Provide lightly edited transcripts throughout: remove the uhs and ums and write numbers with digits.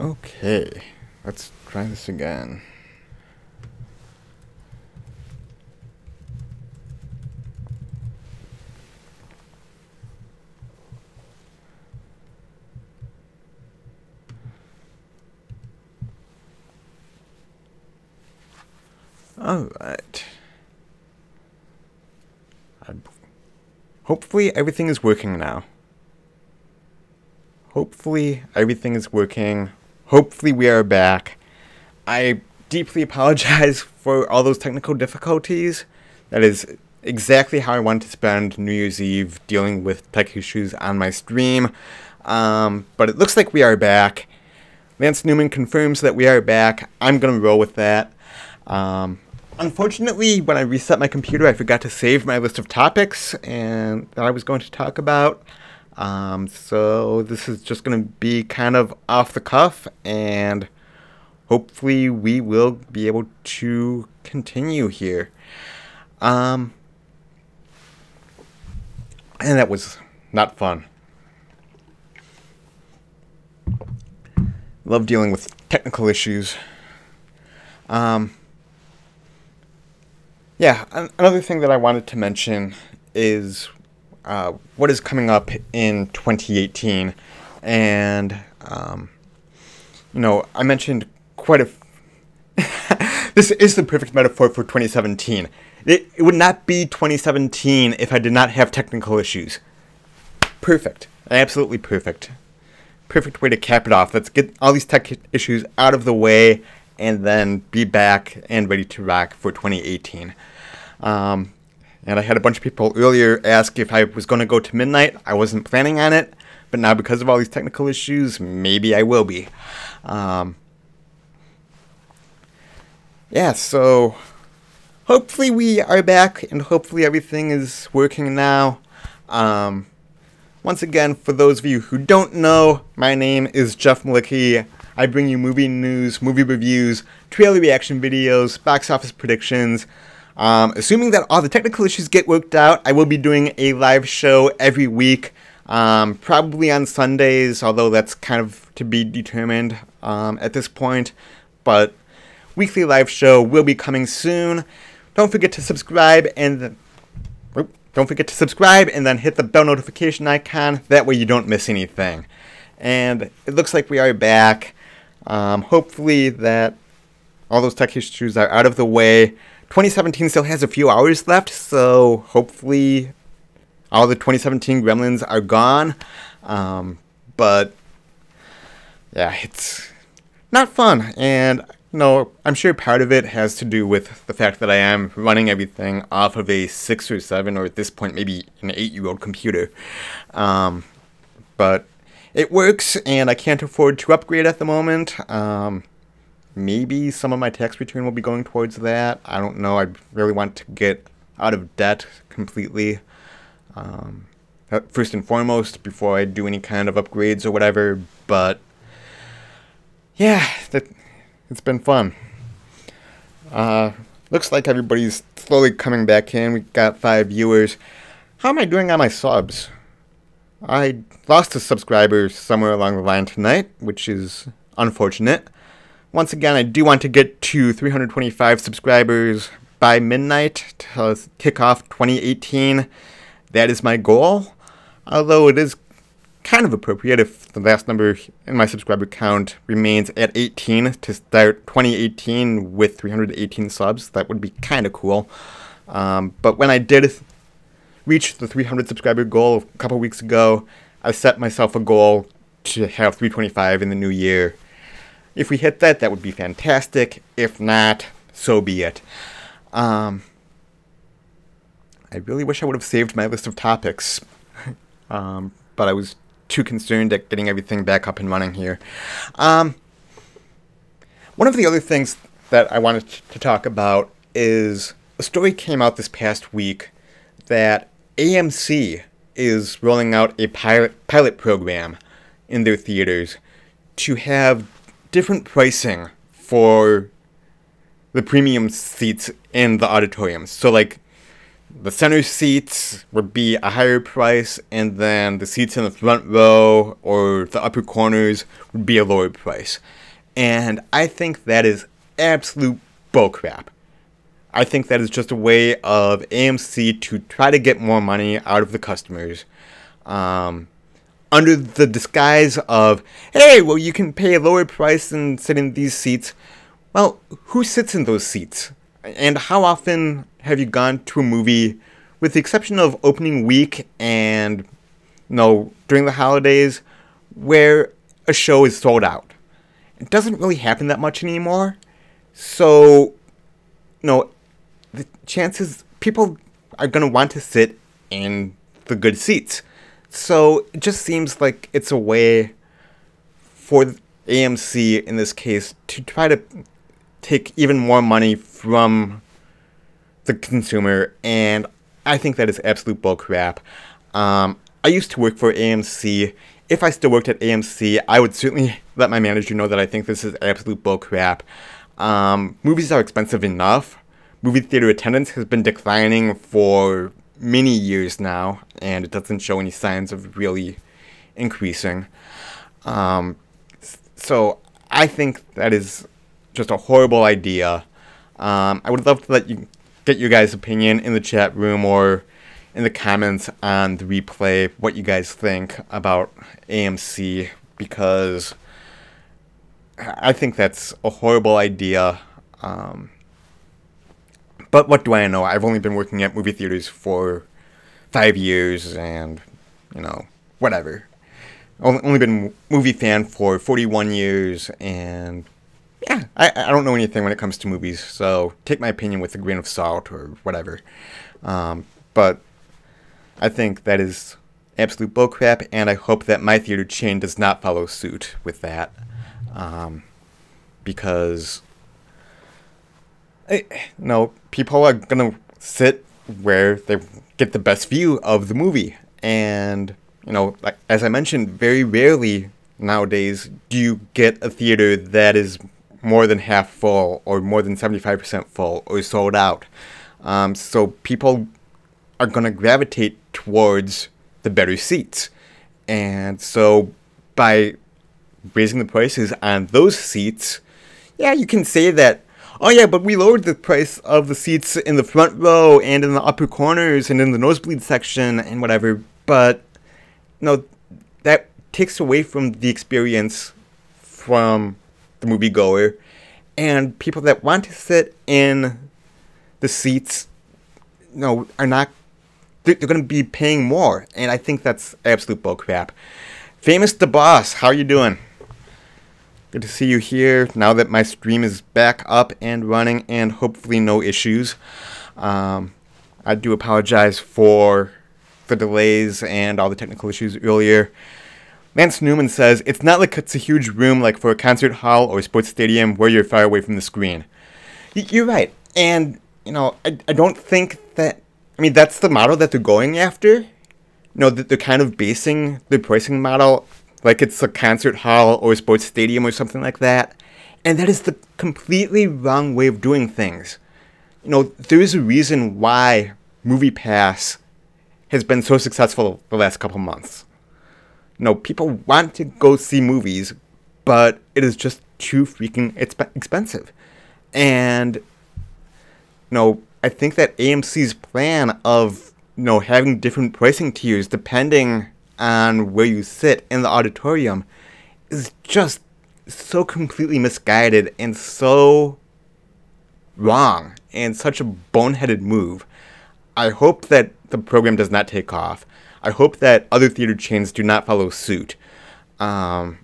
Okay, let's try this again. Alright. Hopefully everything is working now. Hopefully everything is working. Hopefully we are back. I deeply apologize for all those technical difficulties. That is exactly how I wanted to spend New Year's Eve, dealing with tech issues on my stream. But it looks like we are back. Lance Newman confirms that we are back. I'm going to roll with that. Unfortunately, when I reset my computer, I forgot to save my list of topics and that I was going to talk about. So this is just going to be kind of off the cuff, and hopefully we will be able to continue here. And that was not fun. Love dealing with technical issues. Yeah, another thing that I wanted to mention is what is coming up in 2018. And, I mentioned quite a... This is the perfect metaphor for 2017. It would not be 2017 if I did not have technical issues. Perfect. Absolutely perfect. Perfect way to cap it off. Let's get all these tech issues out of the way and then be back and ready to rock for 2018. And I had a bunch of people earlier ask if I was going to go to midnight. I wasn't planning on it, but now because of all these technical issues, maybe I will be. Yeah, so hopefully we are back and hopefully everything is working now. Once again, for those of you who don't know, my name is Jeff Malicki. I bring you movie news, movie reviews, trailer reaction videos, box office predictions. Assuming that all the technical issues get worked out, I will be doing a live show every week, probably on Sundays, although that's kind of to be determined at this point. But weekly live show will be coming soon. Don't forget to subscribe and then hit the bell notification icon. That way you don't miss anything. And it looks like we are back. Hopefully that all those tech issues are out of the way. 2017 still has a few hours left, so hopefully all the 2017 gremlins are gone. But yeah, it's not fun. And I'm sure part of it has to do with the fact that I am running everything off of a 6 or 7, or at this point maybe an 8-year-old computer. But it works, and I can't afford to upgrade at the moment. Maybe some of my tax return will be going towards that. I don't know. I really want to get out of debt completely. First and foremost, before I do any kind of upgrades or whatever. But yeah, it's been fun. Looks like everybody's slowly coming back in. We got 5 viewers. How am I doing on my subs? I lost a subscriber somewhere along the line tonight, which is unfortunate. Once again, I do want to get to 325 subscribers by midnight to kick off 2018. That is my goal, although it is kind of appropriate if the last number in my subscriber count remains at 18 to start 2018 with 318 subs. That would be kind of cool. But when I did reach the 300 subscriber goal a couple weeks ago, I set myself a goal to have 325 in the new year. If we hit that, that would be fantastic. If not, so be it. I really wish I would have saved my list of topics, but I was too concerned at getting everything back up and running here. One of the other things that I wanted to talk about is a story came out this past week that AMC is rolling out a pilot program in their theaters to have different pricing for the premium seats in the auditoriums. So, like, the center seats would be a higher price, and then the seats in the front row or the upper corners would be a lower price. And I think that is absolute bullcrap. I think that is just a way of AMC to try to get more money out of the customers. Under the disguise of, hey, well, you can pay a lower price and sit in these seats. Well, who sits in those seats? And how often have you gone to a movie, with the exception of opening week and, during the holidays, where a show is sold out? It doesn't really happen that much anymore. So, the chances people are going to want to sit in the good seats. So it just seems like it's a way for AMC, in this case, to try to take even more money from the consumer, and I think that is absolute bullcrap. I used to work for AMC. If I still worked at AMC, I would certainly let my manager know that I think this is absolute bullcrap. Movies are expensive enough. Movie theater attendance has been declining for many years now, and it doesn't show any signs of really increasing. So I think that is just a horrible idea. I would love to get your guys' opinion in the chat room or in the comments on the replay, what you guys think about AMC, because I think that's a horrible idea. But what do I know? I've only been working at movie theaters for 5 years, and, whatever. Only been a movie fan for 41 years, and yeah, I don't know anything when it comes to movies, so take my opinion with a grain of salt or whatever. But I think that is absolute bullcrap, and I hope that my theater chain does not follow suit with that, because people are gonna sit where they get the best view of the movie, and like as I mentioned, very rarely nowadays do you get a theater that is more than half full or more than 75% full or sold out. So people are gonna gravitate towards the better seats, and so by raising the prices on those seats, yeah, you can say that, oh yeah, but we lowered the price of the seats in the front row and in the upper corners and in the nosebleed section and whatever, but that takes away from the experience from the moviegoer, and people that want to sit in the seats, are not, they're going to be paying more, and I think that's absolute bullcrap. Famous the Boss, how you doing? Good to see you here now that my stream is back up and running and hopefully no issues. I do apologize for the delays and all the technical issues earlier. Lance Newman says, it's not like it's a huge room like for a concert hall or sports stadium where you're far away from the screen. You're right. And, I don't think that, that's the model that they're going after. That they're kind of basing their pricing model like it's a concert hall or a sports stadium or something like that. And that is the completely wrong way of doing things. There is a reason why MoviePass has been so successful the last couple months. People want to go see movies, but it is just too freaking expensive. And, I think that AMC's plan of, having different pricing tiers depending on where you sit in the auditorium is just so completely misguided and so wrong and such a boneheaded move. I hope that the program does not take off. I hope that other theater chains do not follow suit. But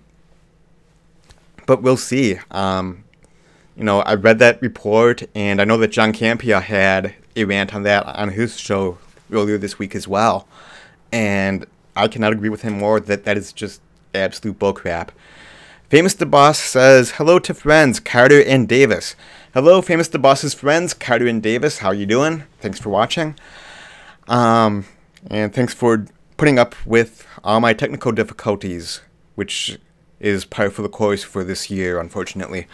we'll see. I read that report, and I know that John Campea had a rant on that on his show earlier this week as well. And I cannot agree with him more that that is just absolute bullcrap. Famous the Boss says, hello to friends, Carter and Davis. Hello, Famous the Boss's friends, Carter and Davis. How you doing? Thanks for watching. And thanks for putting up with all my technical difficulties, which is par for the course for this year, unfortunately.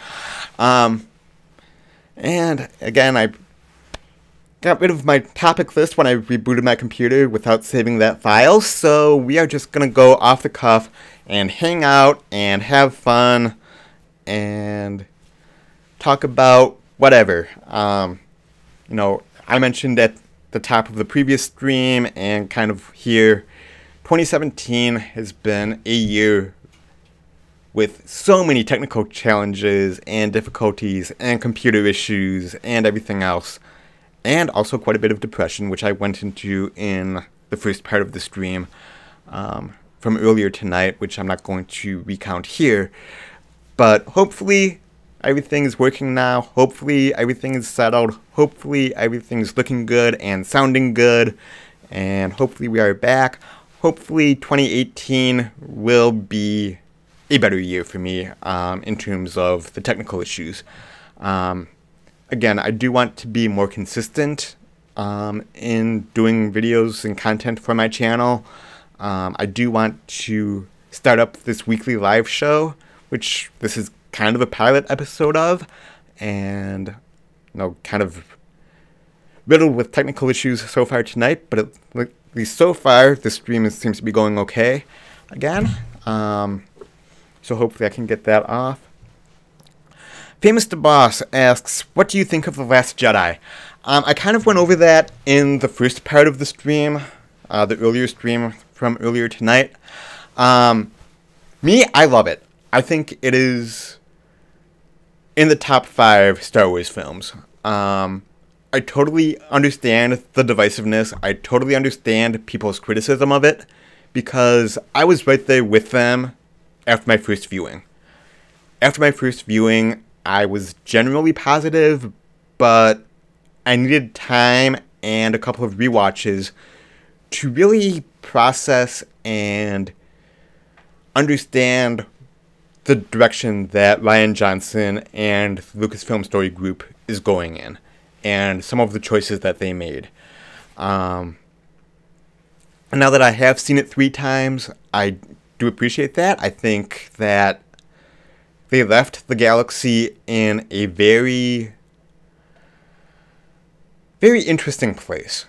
And again, got rid of my topic list when I rebooted my computer without saving that file, so we are just gonna go off the cuff and hang out and have fun and talk about whatever. I mentioned at the top of the previous stream and kind of here, 2017 has been a year with so many technical challenges and difficulties and computer issues and everything else. And also quite a bit of depression, which I went into in the first part of the stream from earlier tonight, which I'm not going to recount here. But hopefully everything is working now. Hopefully everything is settled. Hopefully everything's looking good and sounding good. And hopefully we are back. Hopefully 2018 will be a better year for me in terms of the technical issues. Again, I do want to be more consistent in doing videos and content for my channel. I do want to start up this weekly live show, which this is kind of a pilot episode of, and kind of riddled with technical issues so far tonight, but at least so far the stream seems to be going okay again. So hopefully I can get that off. Famous the Boss asks, what do you think of The Last Jedi? I kind of went over that in the first part of the stream, the earlier stream from earlier tonight. Me, I love it. I think it is in the top 5 Star Wars films. I totally understand the divisiveness. I totally understand people's criticism of it, because I was right there with them after my first viewing. After my first viewing, I was generally positive, but I needed time and a couple of rewatches to really process and understand the direction that Rian Johnson and the Lucasfilm Story Group is going in, and some of the choices that they made. And now that I have seen it 3 times, I do appreciate that. I think that they left the galaxy in a very, very interesting place.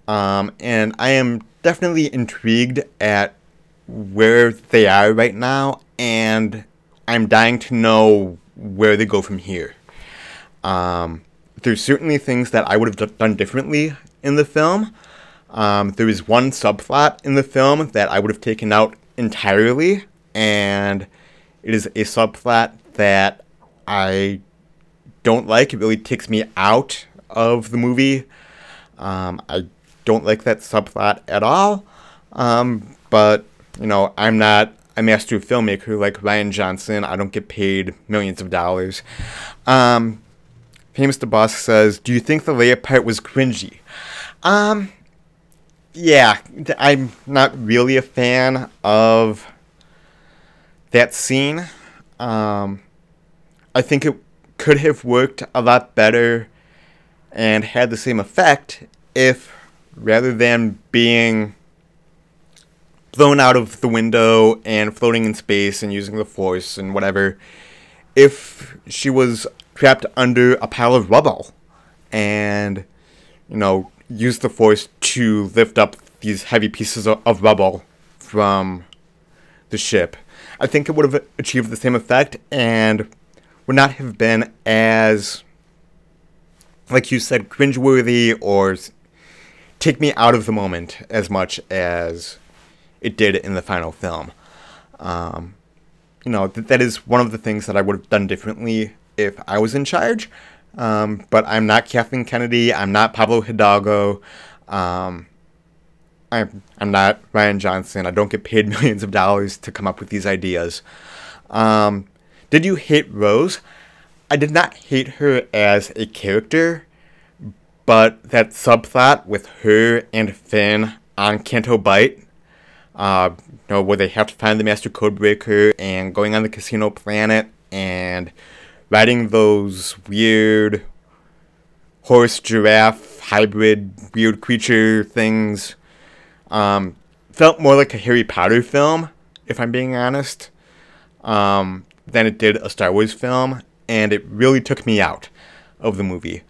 And I am definitely intrigued at where they are right now, and I'm dying to know where they go from here. There's certainly things that I would have done differently in the film. There is one subplot in the film that I would have taken out entirely, and it is a subplot that I don't like. It really takes me out of the movie. I don't like that subplot at all. But, I'm not a master filmmaker like Rian Johnson. I don't get paid millions of dollars. Famous the Boss says, do you think the Leia part was cringy? Yeah, I'm not really a fan of that scene. I think it could have worked a lot better and had the same effect if, rather than being blown out of the window and floating in space and using the Force and whatever, if she was trapped under a pile of rubble and, use the Force to lift up these heavy pieces of rubble from the ship. I think it would have achieved the same effect and would not have been as, like you said, cringeworthy or take me out of the moment as much as it did in the final film. That is one of the things that I would have done differently if I was in charge. But I'm not Kathleen Kennedy. I'm not Pablo Hidalgo. I'm not Rian Johnson. I don't get paid millions of dollars to come up with these ideas. Did you hate Rose? I did not hate her as a character, but that subplot with her and Finn on Canto Bight, where they have to find the Master Codebreaker and going on the casino planet and riding those weird horse-giraffe hybrid weird creature things, felt more like a Harry Potter film, if I'm being honest, than it did a Star Wars film, and it really took me out of the movie.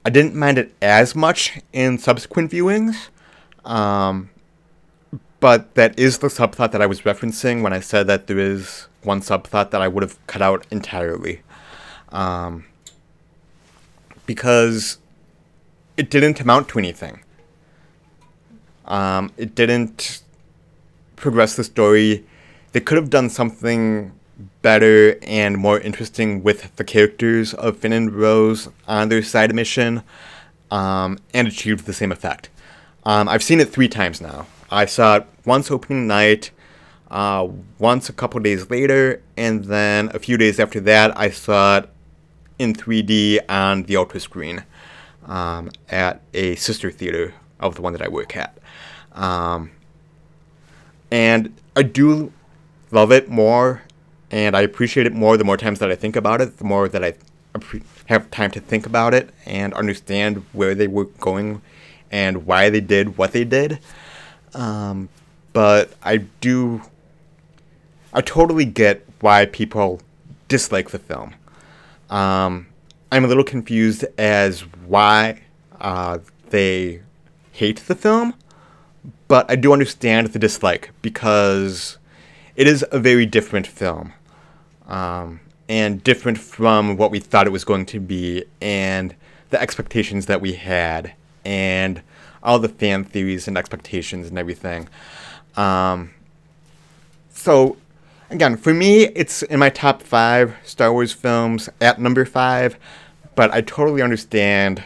I didn't mind it as much in subsequent viewings, but that is the subplot that I was referencing when I said that there is one subplot that I would have cut out entirely. Because it didn't amount to anything. It didn't progress the story. They could have done something better and more interesting with the characters of Finn and Rose on their side mission, and achieved the same effect. I've seen it 3 times now. I saw it once opening night, once a couple days later, and then a few days after that I saw it in 3D on the Ultra screen at a sister theater of the one that I work at. And I do love it more, and I appreciate it more the more times that I think about it, the more that I have time to think about it and understand where they were going and why they did what they did. But I totally get why people dislike the film. I'm a little confused as why they hate the film, but I do understand the dislike because it is a very different film, and different from what we thought it was going to be, and the expectations that we had, and all the fan theories and expectations and everything. So, again, for me, it's in my top 5 Star Wars films at number 5, but I totally understand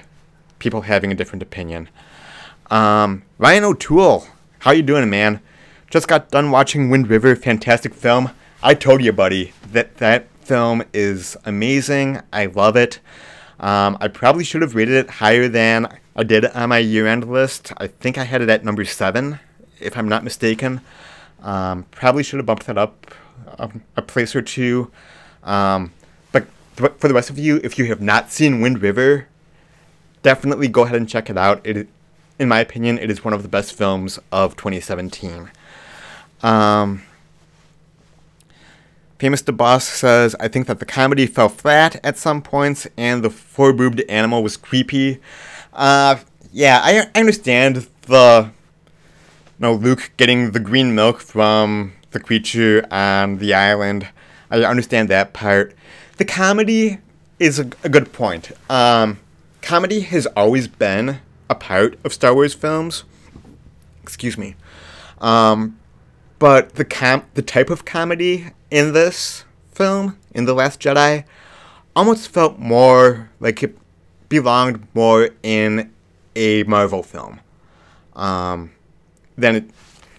people having a different opinion. Ryan O'Toole, how you doing, man? Just got done watching Wind River, fantastic film. I told you, buddy, that film is amazing. I love it. I probably should have rated it higher than I did on my year-end list. I think I had it at number 7, if I'm not mistaken. Probably should have bumped that up a place or two. But for the rest of you, if you have not seen Wind River, definitely go ahead and check it out. In my opinion, it is one of the best films of 2017. Famous the Boss says, I think that the comedy fell flat at some points and the 4-boobed animal was creepy. Yeah, I understand Luke getting the green milk from the creature on the island. I understand that part. The comedy is a good point. Comedy has always been a part of Star Wars films. Excuse me. But the type of comedy in this film, in The Last Jedi, almost felt more like it belonged more in a Marvel film.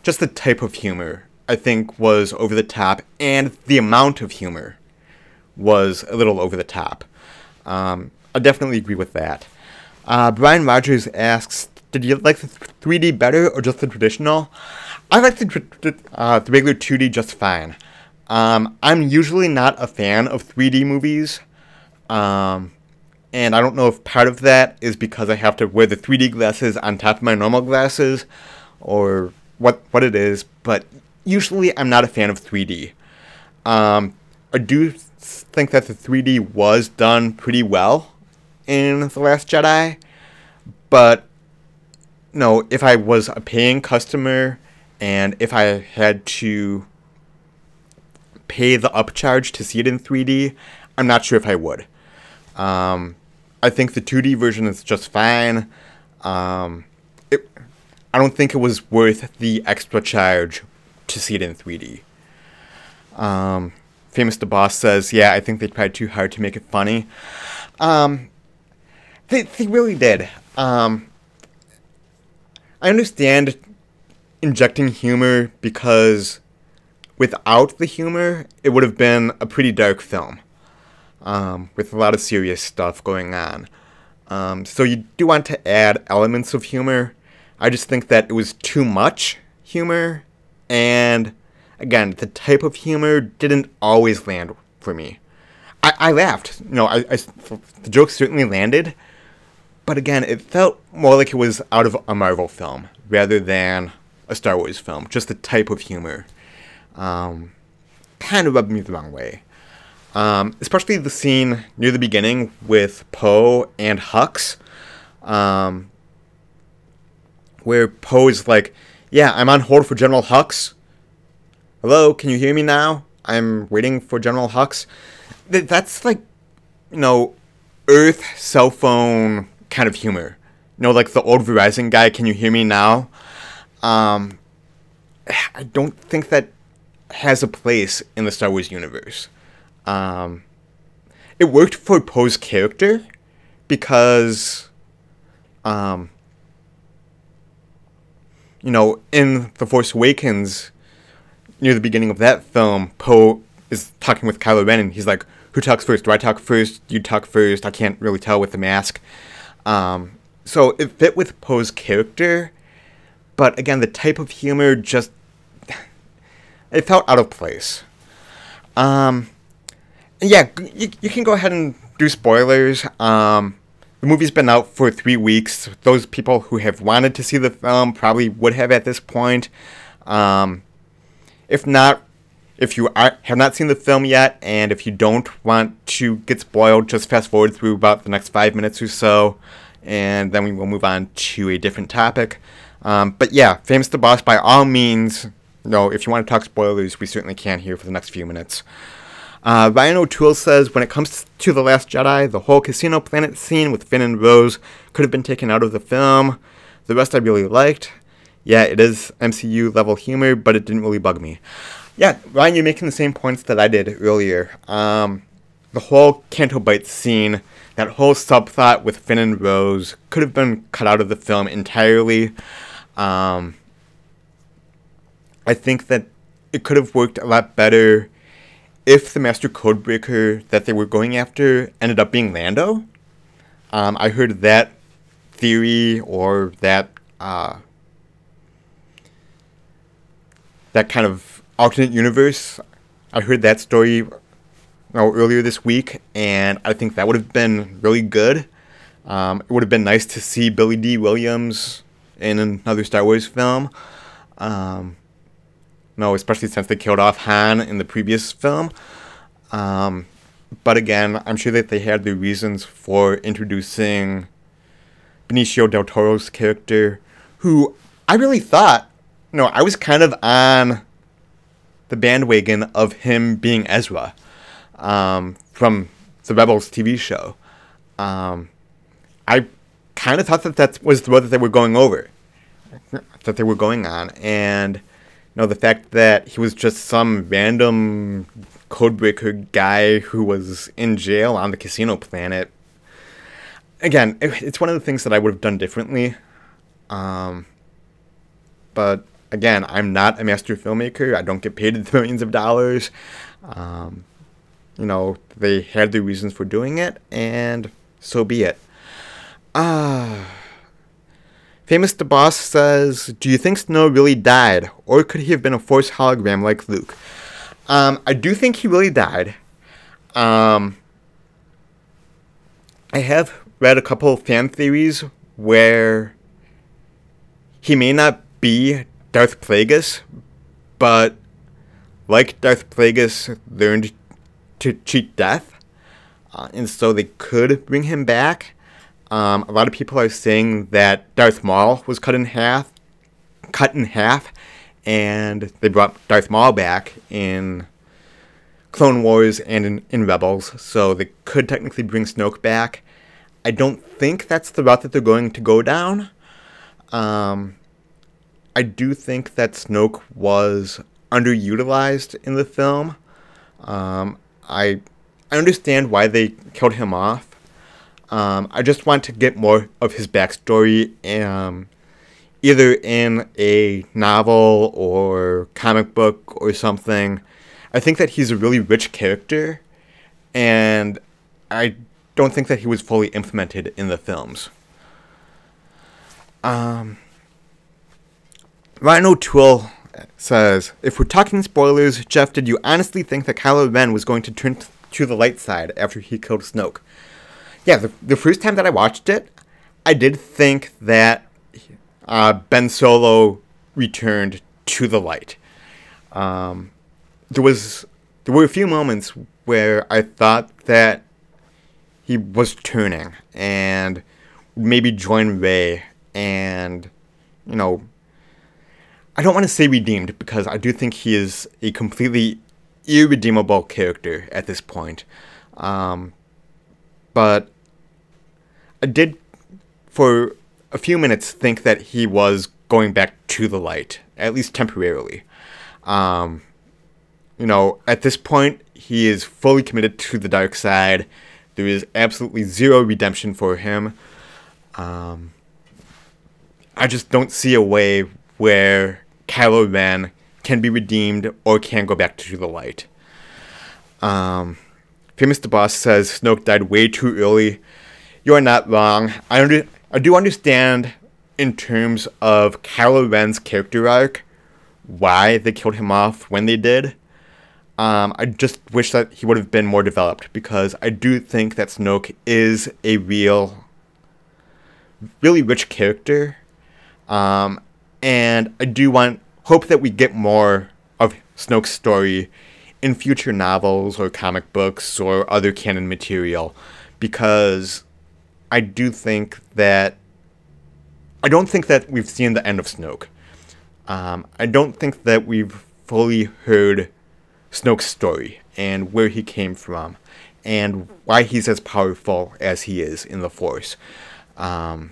Just the type of humor, I think, was over the top, and the amount of humor was a little over the top. I definitely agree with that. Brian Rogers asks, did you like the 3D better or just the traditional? I like the regular 2D just fine. I'm usually not a fan of 3D movies, and I don't know if part of that is because I have to wear the 3D glasses on top of my normal glasses, or what it is, but usually I'm not a fan of 3D. I do think that the 3D was done pretty well in The Last Jedi, but no, if I was a paying customer and if I had to pay the upcharge to see it in 3D, I'm not sure if I would. I think the 2D version is just fine. I don't think it was worth the extra charge to see it in 3D. Famous the Boss says, yeah, I think they tried too hard to make it funny. They really did. I understand injecting humor because without the humor, it would have been a pretty dark film with a lot of serious stuff going on. So you do want to add elements of humor. I just think that it was too much humor, and again, the type of humor didn't always land for me. I laughed. The jokes certainly landed, but again, it felt more like it was out of a Marvel film rather than a Star Wars film. Just the type of humor kind of rubbed me the wrong way. Especially the scene near the beginning with Poe and Hux. where Poe's like, yeah, I'm on hold for General Hux. Hello, can you hear me now? I'm waiting for General Hux. That's like, Earth cell phone kind of humor. Like the old Verizon guy, can you hear me now? I don't think that has a place in the Star Wars universe. It worked for Poe's character because, in The Force Awakens, near the beginning of that film, Poe is talking with Kylo Ren, and he's like, who talks first? Do I talk first? You talk first? I can't really tell with the mask. So it fit with Poe's character, but again, the type of humor just, it felt out of place. Yeah, you can go ahead and do spoilers. The movie's been out for 3 weeks. Those people who have wanted to see the film probably would have at this point. If not, if you have not seen the film yet, and if you don't want to get spoiled, just fast forward through about the next 5 minutes or so, and then we will move on to a different topic. But yeah, Famous the Boss, by all means, if you want to talk spoilers, we certainly can here for the next few minutes. Ryan O'Toole says, when it comes to The Last Jedi, the whole Casino Planet scene with Finn and Rose could have been taken out of the film. The rest I really liked. Yeah, it is MCU-level humor, but it didn't really bug me. Yeah, Ryan, you're making the same points that I did earlier. The whole Canto Bight scene, that whole subplot with Finn and Rose could have been cut out of the film entirely. I think that it could have worked a lot better if the Master Codebreaker that they were going after ended up being Lando. I heard that theory, or that kind of alternate universe. I heard that story earlier this week, and I think that would have been really good. It would have been nice to see Billy D. Williams in another Star Wars film. Especially since they killed off Han in the previous film. But again, I'm sure that they had their reasons for introducing Benicio del Toro's character, who I really thought, I was kind of on the bandwagon of him being Ezra from the Rebels TV show. I kind of thought that was the road that they were going on, and the fact that he was just some random codebreaker guy who was in jail on the Casino Planet. Again, it's one of the things that I would have done differently. But again, I'm not a master filmmaker. I don't get paid millions of dollars. They had their reasons for doing it, and so be it. Famous the Boss says, do you think Snow really died, or could he have been a Force hologram like Luke? I do think he really died. I have read a couple of fan theories where he may not be Darth Plagueis, but like Darth Plagueis learned to cheat death, and so they could bring him back. A lot of people are saying that Darth Maul was cut in half, and they brought Darth Maul back in Clone Wars and in Rebels, so they could technically bring Snoke back. I don't think that's the route that they're going to go down. I do think that Snoke was underutilized in the film. I understand why they killed him off. I just want to get more of his backstory, either in a novel or comic book or something. I think that he's a really rich character, and I don't think that he was fully implemented in the films. Ryan O'Toole says, if we're talking spoilers, Jeff, did you honestly think that Kylo Ren was going to turn to the light side after he killed Snoke? Yeah, the first time that I watched it, I did think that Ben Solo returned to the light. There were a few moments where I thought that he was turning, and maybe join Rey and, you know, I don't want to say redeemed because I do think he is a completely irredeemable character at this point. But I did, for a few minutes, think that he was going back to the light, at least temporarily. You know, at this point, he is fully committed to the dark side. There is absolutely zero redemption for him. I just don't see a way where Kylo Ren can be redeemed or can go back to the light. Famous the Boss says Snoke died way too early. You are not wrong. I do understand in terms of Kylo Ren's character arc why they killed him off when they did. I just wish that he would have been more developed because I do think that Snoke is a really rich character. And I do hope that we get more of Snoke's story in future novels or comic books or other canon material, because I don't think that we've seen the end of Snoke. I don't think that we've fully heard Snoke's story and where he came from and why he's as powerful as he is in the Force. I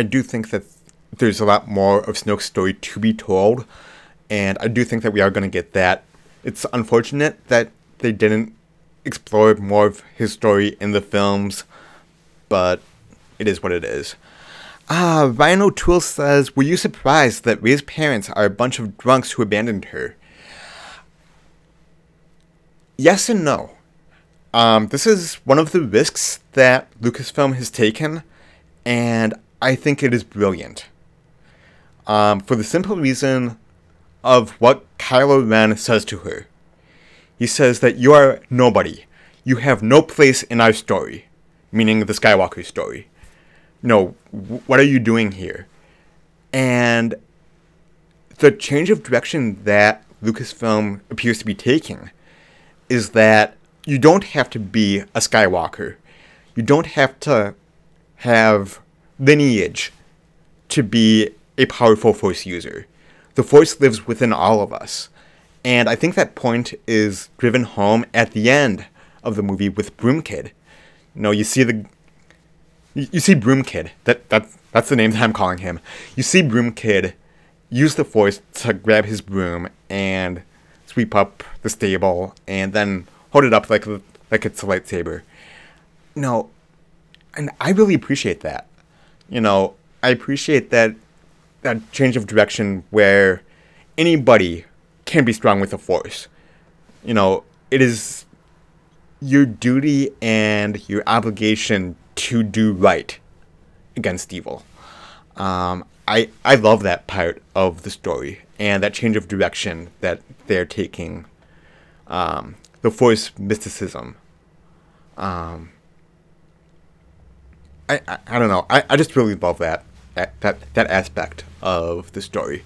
do think that there's a lot more of Snoke's story to be told, and I do think that we are going to get that. It's unfortunate that they didn't explore more of his story in the films, but it is what it is. Ryan O'Toole says, were you surprised that Rey's parents are a bunch of drunks who abandoned her? Yes and no. This is one of the risks that Lucasfilm has taken, and I think it is brilliant. For the simple reason of what Kylo Ren says to her. He says that you are nobody. You have no place in our story. Meaning the Skywalker story. No, what are you doing here? And the change of direction that Lucasfilm appears to be taking is that you don't have to be a Skywalker. You don't have to have lineage to be a powerful Force user. The Force lives within all of us. And I think that point is driven home at the end of the movie with Broom Kid. You know, you see Broom Kid. That's the name that I'm calling him. You see Broom Kid use the Force to grab his broom and sweep up the stable and then hold it up like it's a lightsaber. You know, and I really appreciate that. You know, I appreciate that change of direction where anybody can be strong with the Force. You know, it is your duty and your obligation to do right against evil. I love that part of the story and that change of direction that they're taking. The Force mysticism. I don't know. I just really love that aspect of the story.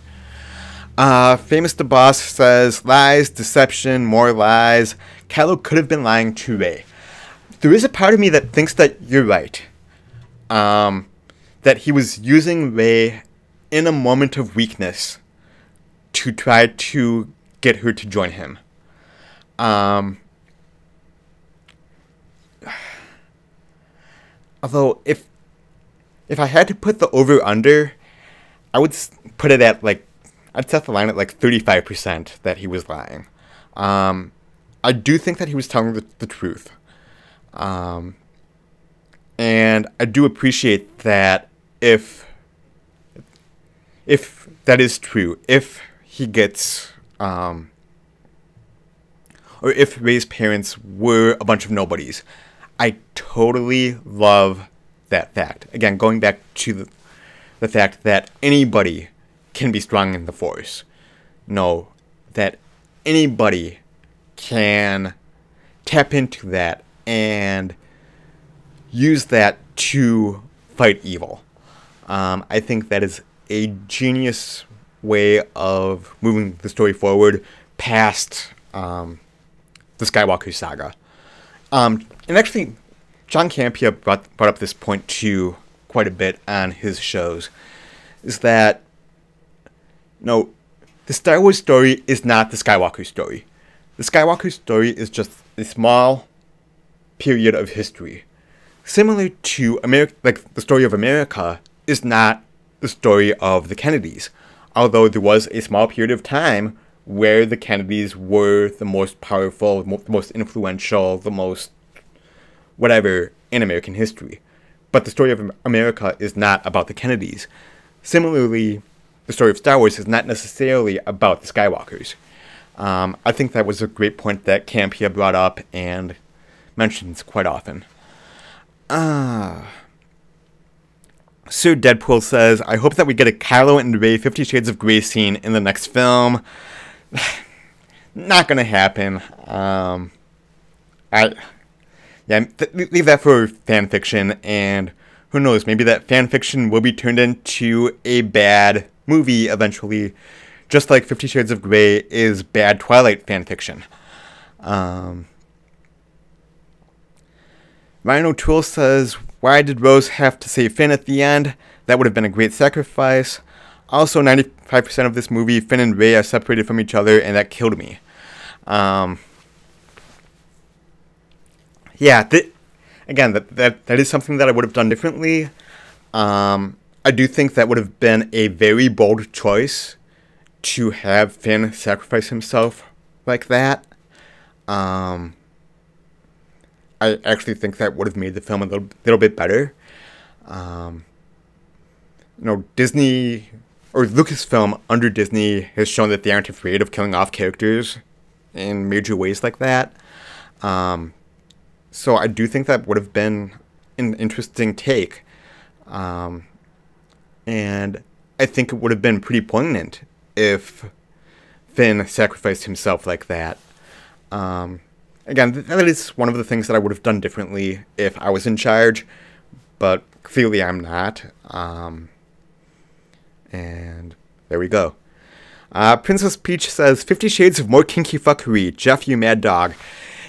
Famous the Boss says, lies, deception, more lies. Kylo could have been lying to Rey. There is a part of me that thinks that you're right. That he was using Rey in a moment of weakness to try to get her to join him. Although, if I had to put the over-under, I would put it at, I'd set the line at, 35% that he was lying. I do think that he was telling the truth. And I do appreciate that if that is true, if he gets, or if Rey's parents were a bunch of nobodies, I totally love that fact. Again, going back to the fact that anybody can be strong in the Force. No, that anybody can tap into that and use that to fight evil. I think that is a genius way of moving the story forward past the Skywalker saga. And actually, John Campea brought up this point too quite a bit on his shows, is that, the Star Wars story is not the Skywalker story. The Skywalker story is just a small period of history. Similar to America, like the story of America is not the story of the Kennedys, although there was a small period of time where the Kennedys were the most powerful, the most influential, the most whatever in American history. But the story of America is not about the Kennedys. Similarly, the story of Star Wars is not necessarily about the Skywalkers. I think that was a great point that Campea brought up and mentions quite often. Sir Deadpool says, I hope that we get a Kylo and Rey 50 Shades of Grey scene in the next film. Not gonna happen. Leave that for fan fiction, and who knows, maybe that fan fiction will be turned into a bad movie eventually, just like 50 Shades of Grey is bad Twilight fan fiction. Ryan O'Toole says, why did Rose have to save Finn at the end? That would have been a great sacrifice. Also, 95% of this movie, Finn and Rey are separated from each other, and that killed me. Again, that is something that I would have done differently. I do think that would have been a very bold choice to have Finn sacrifice himself like that. I actually think that would have made the film a little bit better. Disney, or Lucasfilm under Disney, has shown that they aren't afraid of killing off characters in major ways like that. So I do think that would have been an interesting take. And I think it would have been pretty poignant if Finn sacrificed himself like that. Again, that is one of the things that I would have done differently if I was in charge, but clearly I'm not. And there we go. Princess Peach says, 50 Shades of More Kinky Fuckery. Jeff, you mad dog.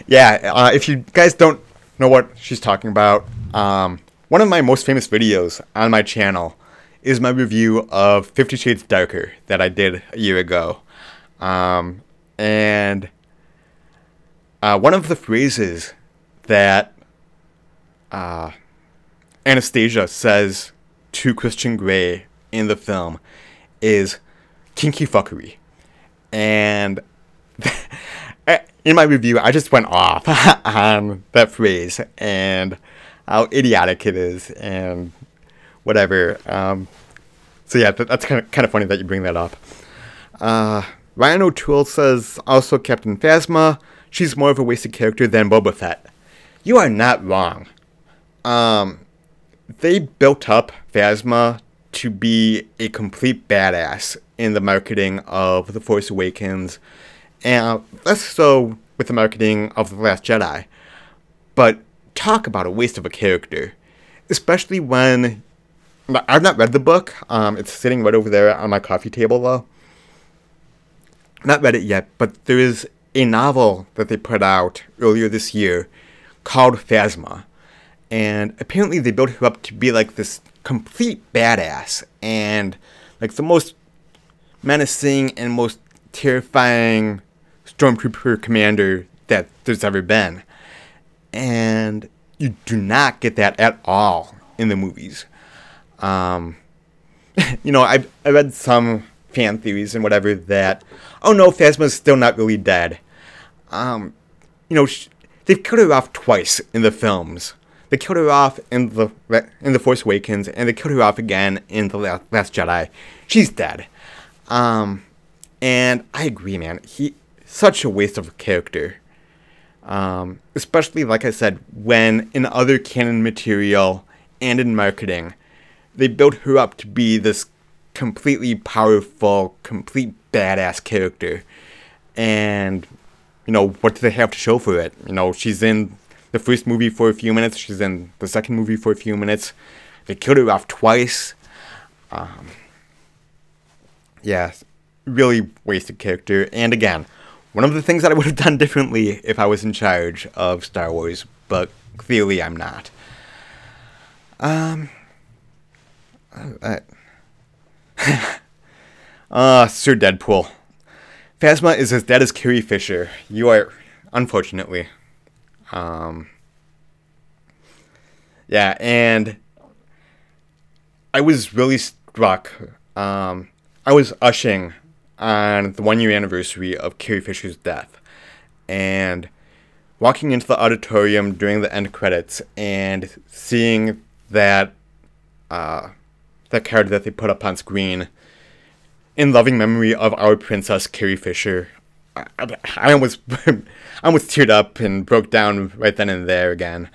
Yeah, if you guys don't know what she's talking about, one of my most famous videos on my channel is my review of 50 Shades Darker that I did a year ago. And one of the phrases that Anastasia says to Christian Grey in the film is kinky fuckery. And in my review, I just went off on that phrase and how idiotic it is and whatever. So yeah, that's kind of funny that you bring that up. Ryan O'Toole says, also Captain Phasma, she's more of a wasted character than Boba Fett. You are not wrong. They built up Phasma to be a complete badass in the marketing of The Force Awakens, and less so with the marketing of The Last Jedi. But talk about a waste of a character. Especially when... I've not read the book. It's sitting right over there on my coffee table, though. Not read it yet, but there is a novel that they put out earlier this year called Phasma. And apparently they built her up to be like this complete badass and like the most menacing and most terrifying stormtrooper commander that there's ever been. And you do not get that at all in the movies. I read some fan theories and whatever that, oh no, Phasma's still not really dead. They've killed her off twice in the films. They killed her off in the Force Awakens, and they killed her off again in The Last Jedi. She's dead. And I agree, man. Such a waste of a character. Especially, like I said, when in other canon material and in marketing, they built her up to be this completely powerful, complete badass character. And, what do they have to show for it? She's in the first movie for a few minutes. She's in the second movie for a few minutes. They killed her off twice. Yeah, really wasted character. And again, one of the things that I would have done differently if I was in charge of Star Wars, but clearly I'm not. Sir Deadpool. Phasma is as dead as Carrie Fisher. You are, unfortunately. Yeah, and I was really struck. I was ushing on the 1 year anniversary of Carrie Fisher's death, and walking into the auditorium during the end credits and seeing that that card that they put up on screen in loving memory of our princess Carrie Fisher, I almost teared up and broke down right then and there again.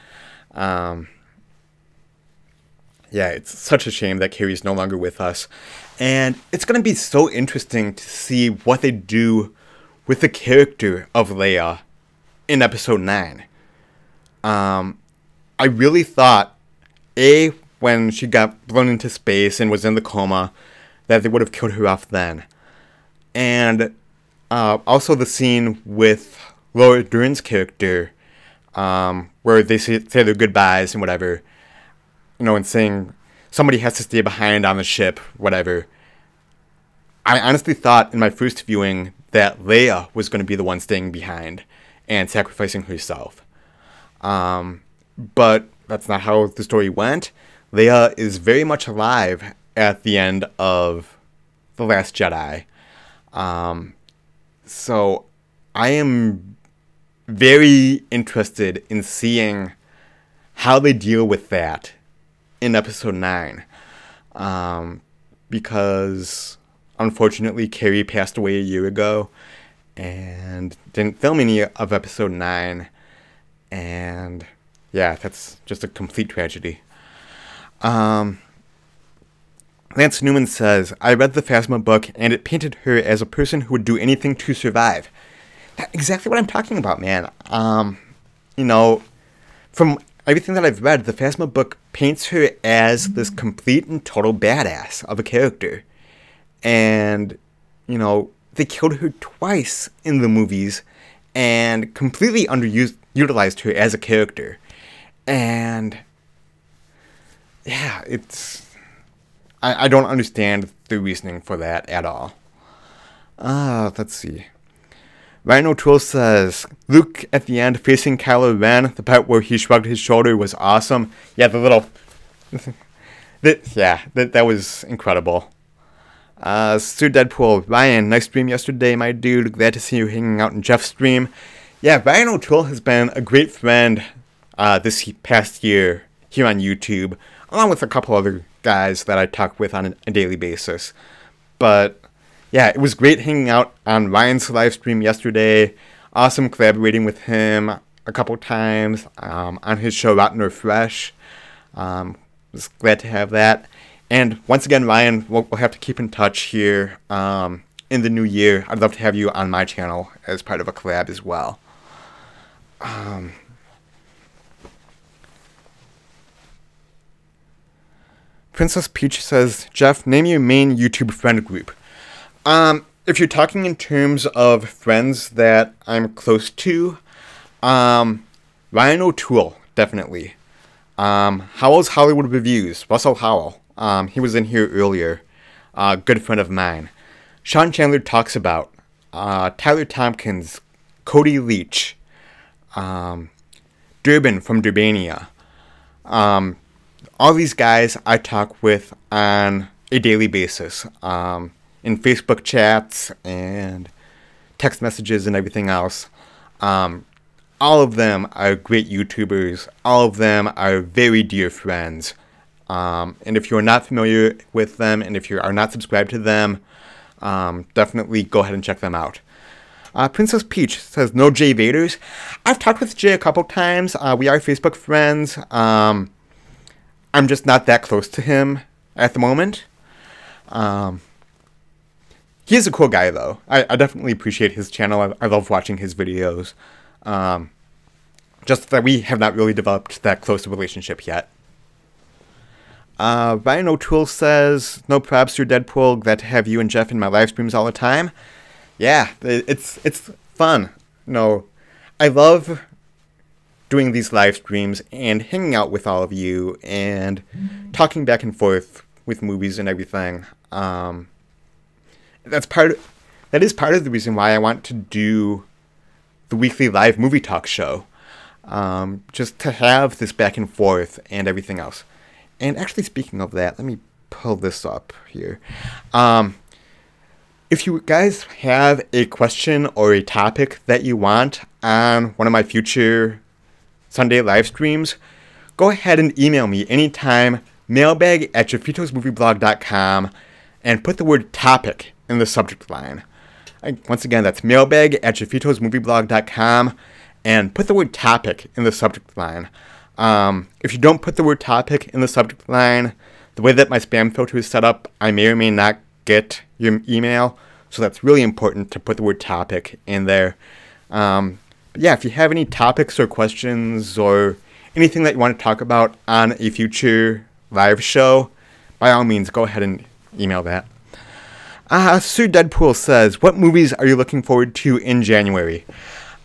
Yeah, it's such a shame that Carrie's no longer with us. And it's going to be so interesting to see what they do with the character of Leia in Episode 9. I really thought, when she got blown into space and was in the coma, that they would have killed her off then. And also the scene with Laura Dern's character, where they say their goodbyes and whatever, and saying somebody has to stay behind on the ship, whatever. I honestly thought in my first viewing that Leia was going to be the one staying behind and sacrificing herself. But that's not how the story went. Leia is very much alive at the end of The Last Jedi. So I am very interested in seeing how they deal with that in Episode 9. Because unfortunately Carrie passed away a year ago and didn't film any of Episode 9. And yeah, that's just a complete tragedy. Lance Newman says, I read the Phasma book and it painted her as a person who would do anything to survive. That's exactly what I'm talking about, man. From everything that I've read, the Phasma book paints her as this complete and total badass of a character. And, they killed her twice in the movies and completely underutilized her as a character. And yeah, I don't understand the reasoning for that at all. Let's see. Ryan O'Toole says, Luke at the end facing Kylo Ren, the part where he shrugged his shoulder was awesome. Yeah, the little... that was incredible. Sir Deadpool, Ryan, nice stream yesterday, my dude. Glad to see you hanging out in Jeff's stream. Yeah, Ryan O'Toole has been a great friend this past year here on YouTube, along with a couple other guys that I talk with on a daily basis. But yeah, it was great hanging out on Ryan's live stream yesterday. Awesome collaborating with him a couple times on his show Rotten or Fresh. Was glad to have that. And once again, Ryan, we'll have to keep in touch here in the new year. I'd love to have you on my channel as part of a collab as well. Princess Peach says, Jeff, name your main YouTube friend group. If you're talking in terms of friends that I'm close to, Ryan O'Toole, definitely. Howell's Hollywood Reviews, Russell Howell. He was in here earlier. Good friend of mine. Sean Chandler Talks About. Tyler Tompkins. Cody Leach. Durbin from Durbania. All these guys I talk with on a daily basis. In Facebook chats and text messages and everything else. All of them are great YouTubers. All of them are very dear friends. And if you are not familiar with them, and if you are not subscribed to them, definitely go ahead and check them out. Princess Peach says, no Jay Vaders. I've talked with Jay a couple times. We are Facebook friends. I'm just not that close to him at the moment. He is a cool guy, though. I definitely appreciate his channel. I love watching his videos. Just that we have not really developed that close a relationship yet. Ryan O'Toole says, no props, you're Deadpool. Glad to have you and Jeff in my live streams all the time. Yeah, it's fun. I love doing these live streams and hanging out with all of you and talking back and forth with movies and everything. That is part of the reason why I want to do the weekly live movie talk show. Just to have this back and forth and everything else. And actually, speaking of that, let me pull this up here. If you guys have a question or a topic that you want on one of my future Sunday live streams, go ahead and email me anytime, mailbag@jeffitosmovieblog.com, and put the word topic in the subject line. Once again, that's mailbag@jeffitosmovieblog.com, and put the word topic in the subject line. If you don't put the word topic in the subject line, the way that my spam filter is set up, I may or may not get your email. So that's really important to put the word topic in there. But yeah, if you have any topics or questions or anything that you want to talk about on a future live show, by all means, go ahead and email that. Sir Deadpool says, what movies are you looking forward to in January?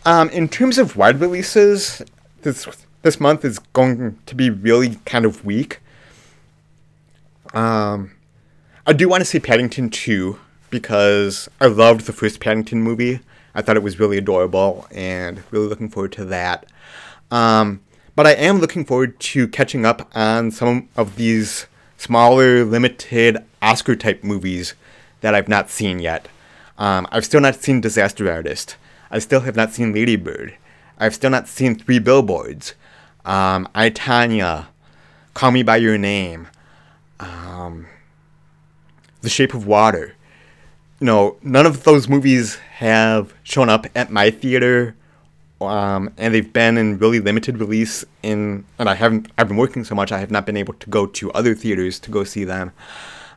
In terms of wide releases, this month is going to be really kind of weak. I do want to see Paddington 2 because I loved the first Paddington movie. I thought it was really adorable and really looking forward to that. But I am looking forward to catching up on some of these smaller, limited Oscar-type movies that I've not seen yet. I've still not seen Disaster Artist. I still have not seen Lady Bird. I've still not seen Three Billboards. I, Tanya, Call Me By Your Name, The Shape of Water. None of those movies have shown up at my theater, and they've been in really limited release and I've been working so much I have not been able to go to other theaters to go see them.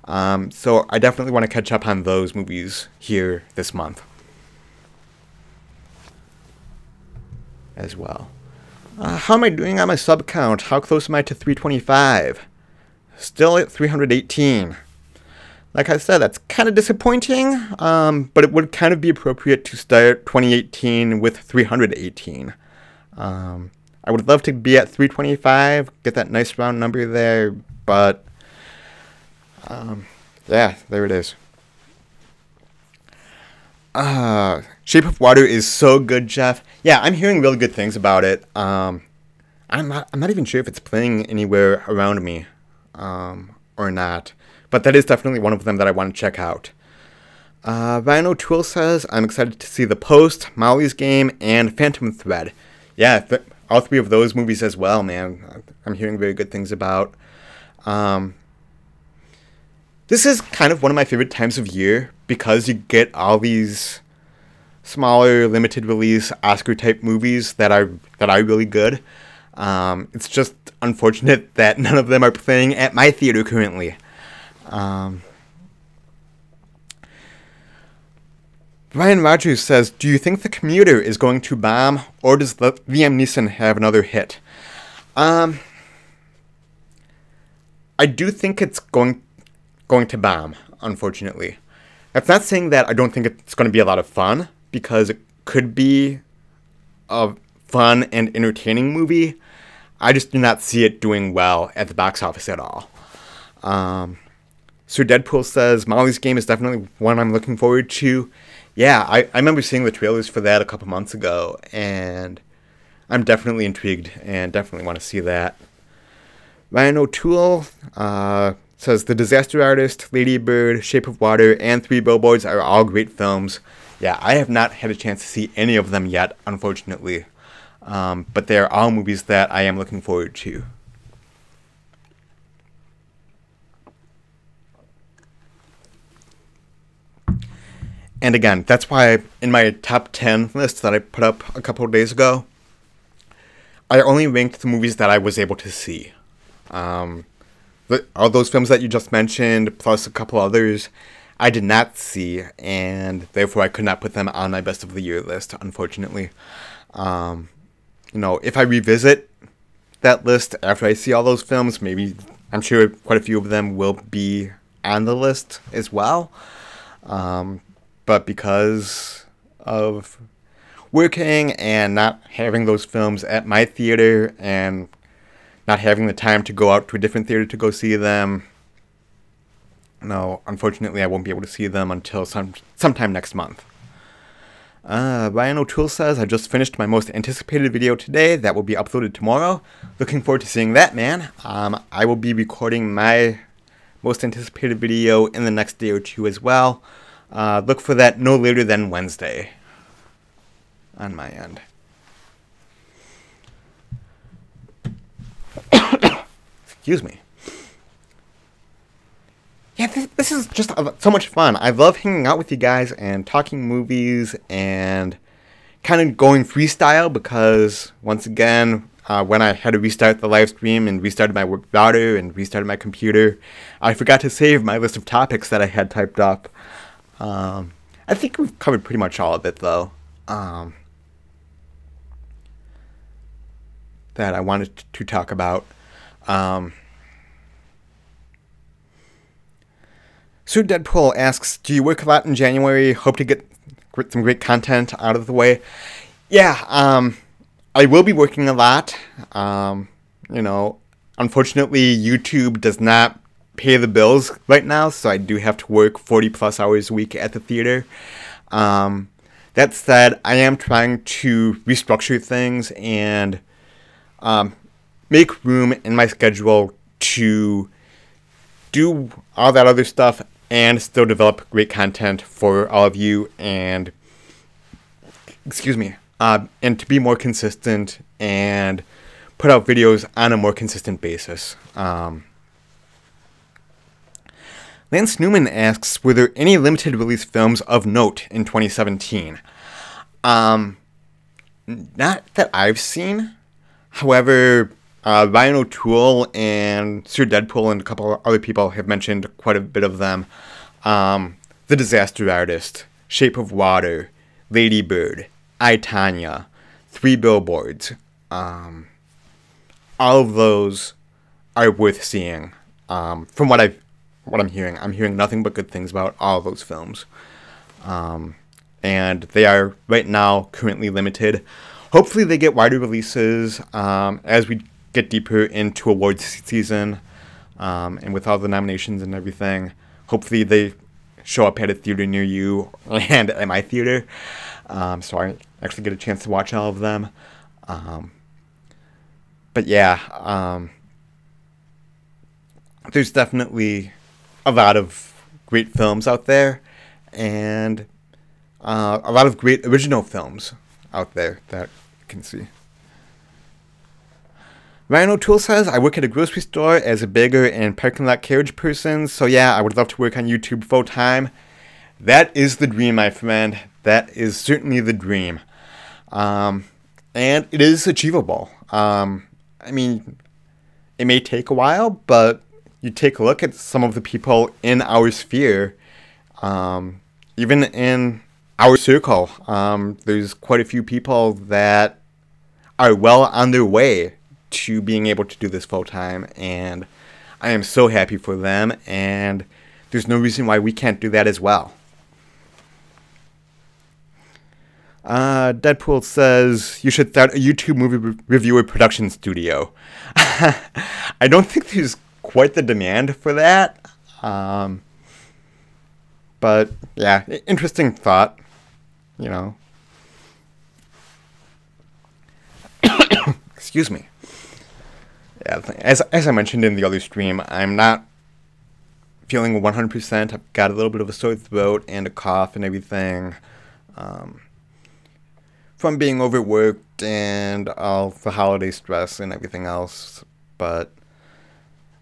So I definitely want to catch up on those movies here this month as well. How am I doing on my sub count? How close am I to 325? Still at 318. Like I said, that's kind of disappointing, but it would kind of be appropriate to start 2018 with 318. I would love to be at 325, get that nice round number there, but yeah, there it is. Shape of Water is so good, Jeff. Yeah, I'm hearing really good things about it. I'm not even sure if it's playing anywhere around me, or not. But that is definitely one of them that I want to check out. Ryan O'Toole says, I'm excited to see The Post, Molly's Game, and Phantom Thread. Yeah, all three of those movies as well, man. I'm hearing very good things about. This is kind of one of my favorite times of year because you get all these smaller, limited release, Oscar-type movies that are really good. It's just unfortunate that none of them are playing at my theater currently. Ryan Rogers says, do you think The Commuter is going to bomb, or does Liam Neeson have another hit? I do think it's going to bomb, unfortunately. That's not saying that I don't think it's going to be a lot of fun, because it could be a fun and entertaining movie. I just do not see it doing well at the box office at all. Sir Deadpool says, Molly's Game is definitely one I'm looking forward to. Yeah, I remember seeing the trailers for that a couple months ago, and I'm definitely intrigued and definitely want to see that. Ryan O'Toole says, The Disaster Artist, Lady Bird, Shape of Water, and Three Billboards are all great films. Yeah, I have not had a chance to see any of them yet, unfortunately. But they are all movies that I am looking forward to. And again, that's why in my top 10 list that I put up a couple of days ago, I only ranked the movies that I was able to see. All those films that you just mentioned, plus a couple others, I did not see, and therefore I could not put them on my best of the year list, unfortunately. If I revisit that list after I see all those films, maybe, I'm sure quite a few of them will be on the list as well. But because of working and not having those films at my theater and not having the time to go out to a different theater to go see them, no, unfortunately I won't be able to see them until sometime next month. Ryan O'Toole says, I just finished my most anticipated video today. That will be uploaded tomorrow. Looking forward to seeing that, man. I will be recording my most anticipated video in the next day or two as well. Look for that no later than Wednesday on my end. Excuse me. Yeah, this is just so much fun. I love hanging out with you guys and talking movies and kind of going freestyle because, once again, when I had to restart the live stream and restarted my router and restarted my computer, I forgot to save my list of topics that I had typed up. I think we've covered pretty much all of it, though, that I wanted to talk about. Sir Deadpool asks, do you work a lot in January? Hope to get some great content out of the way. Yeah, I will be working a lot. You know, unfortunately, YouTube does not pay the bills right now, so I do have to work 40+ hours a week at the theater. That said, I am trying to restructure things and make room in my schedule to do all that other stuff and still develop great content for all of you and, excuse me, and to be more consistent and put out videos on a more consistent basis. Lance Newman asks, were there any limited release films of note in 2017? Not that I've seen. However, Ryan O'Toole and Sir Deadpool and a couple other people have mentioned quite a bit of them. The Disaster Artist, Shape of Water, Lady Bird, I, Tonya, 3 Billboards. All of those are worth seeing. From what I'm hearing nothing but good things about all of those films. And they are right now currently limited. Hopefully they get wider releases as we get deeper into awards season, and with all the nominations and everything. Hopefully they show up at a theater near you and at my theater, so I actually get a chance to watch all of them. But yeah, there's definitely a lot of great films out there, and a lot of great original films out there that you can see. Ryan O'Toole says, I work at a grocery store as a bagger and parking lot carriage person, so yeah, I would love to work on YouTube full time. That is the dream, my friend. That is certainly the dream. And it is achievable. I mean, it may take a while, but you take a look at some of the people in our sphere, even in our circle, there's quite a few people that are well on their way to being able to do this full time, and I am so happy for them, and there's no reason why we can't do that as well. Deadpool says, you should start a YouTube movie reviewer production studio. I don't think there's quite the demand for that, but yeah, interesting thought, you know. Excuse me. Yeah, as I mentioned in the other stream, I'm not feeling 100%. I've got a little bit of a sore throat and a cough and everything, from being overworked and all the holiday stress and everything else. But